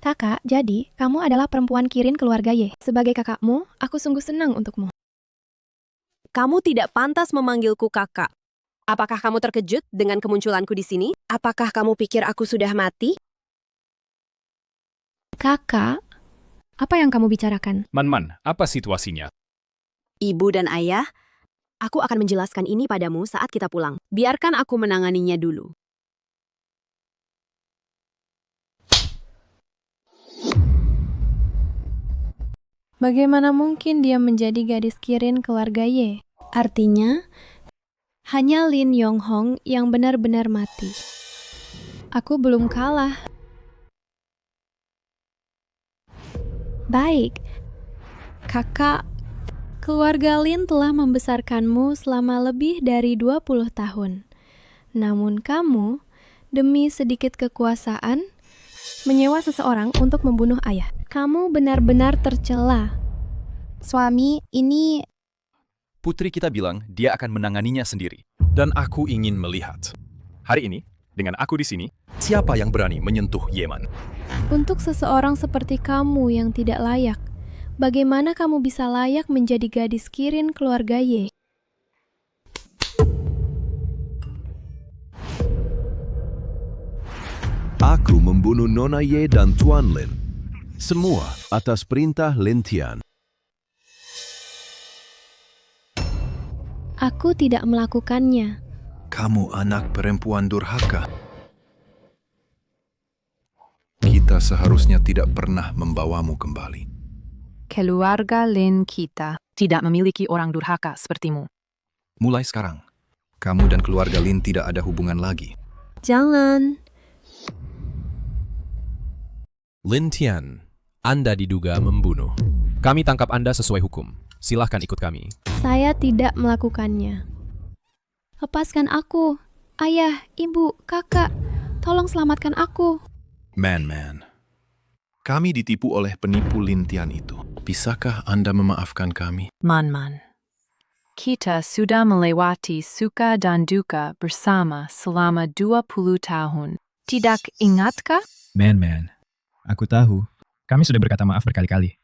Kakak, jadi kamu adalah perempuan Kirin keluarga Ye. Sebagai kakakmu, aku sungguh senang untukmu. Kamu tidak pantas memanggilku kakak. Apakah kamu terkejut dengan kemunculanku di sini? Apakah kamu pikir aku sudah mati? Kakak, apa yang kamu bicarakan? Man, apa situasinya? Ibu dan ayah, aku akan menjelaskan ini padamu saat kita pulang. Biarkan aku menanganinya dulu. Bagaimana mungkin dia menjadi gadis Kirin keluarga Ye? Artinya, hanya Lin Yonghong yang benar-benar mati. Aku belum kalah. Baik, kakak, keluarga Lin telah membesarkanmu selama lebih dari 20 tahun. Namun kamu, demi sedikit kekuasaan, menyewa seseorang untuk membunuh ayah. Kamu benar-benar tercela. Suami, ini... Putri kita bilang dia akan menanganinya sendiri. Dan aku ingin melihat. Hari ini, dengan aku di sini, siapa yang berani menyentuh Yeman? Untuk seseorang seperti kamu yang tidak layak, bagaimana kamu bisa layak menjadi gadis Kirin keluarga Ye? Aku membunuh Nona Ye dan Tuan Lin. Semua atas perintah Lintian. Aku tidak melakukannya. Kamu anak perempuan durhaka. Kita seharusnya tidak pernah membawamu kembali. Keluarga Lin kita tidak memiliki orang durhaka sepertimu. Mulai sekarang, kamu dan keluarga Lin tidak ada hubungan lagi. Jangan. Lintian, Anda diduga membunuh. Kami tangkap Anda sesuai hukum. Silahkan ikut kami. Saya tidak melakukannya. Lepaskan aku. Ayah, ibu, kakak, tolong selamatkan aku. Man, kami ditipu oleh penipu Lintian itu. Bisakah Anda memaafkan kami? Man, kita sudah melewati suka dan duka bersama selama 20 tahun. Tidak ingatkah? Man, aku tahu. Kami sudah berkata maaf berkali-kali.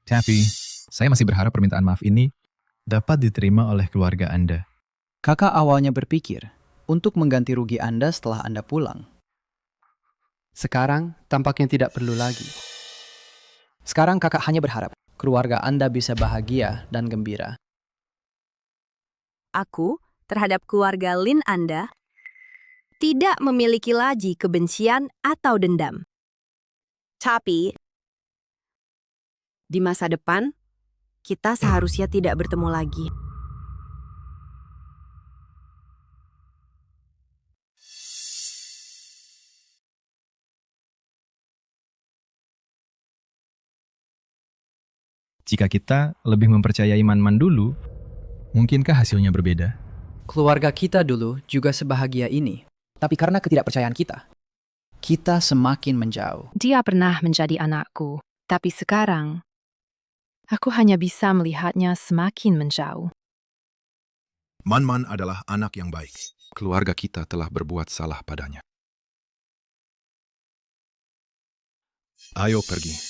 Tapi, saya masih berharap permintaan maaf ini dapat diterima oleh keluarga Anda. Kakak awalnya berpikir untuk mengganti rugi Anda setelah Anda pulang. Sekarang tampaknya tidak perlu lagi. Sekarang kakak hanya berharap keluarga Anda bisa bahagia dan gembira. Aku, terhadap keluarga Lin Anda, tidak memiliki lagi kebencian atau dendam. Tapi, di masa depan, kita seharusnya tidak bertemu lagi. Jika kita lebih mempercayai Man dulu, mungkinkah hasilnya berbeda? Keluarga kita dulu juga sebahagia ini. Tapi karena ketidakpercayaan kita semakin menjauh. Dia pernah menjadi anakku, tapi sekarang aku hanya bisa melihatnya semakin menjauh. Man adalah anak yang baik. Keluarga kita telah berbuat salah padanya. Ayo pergi.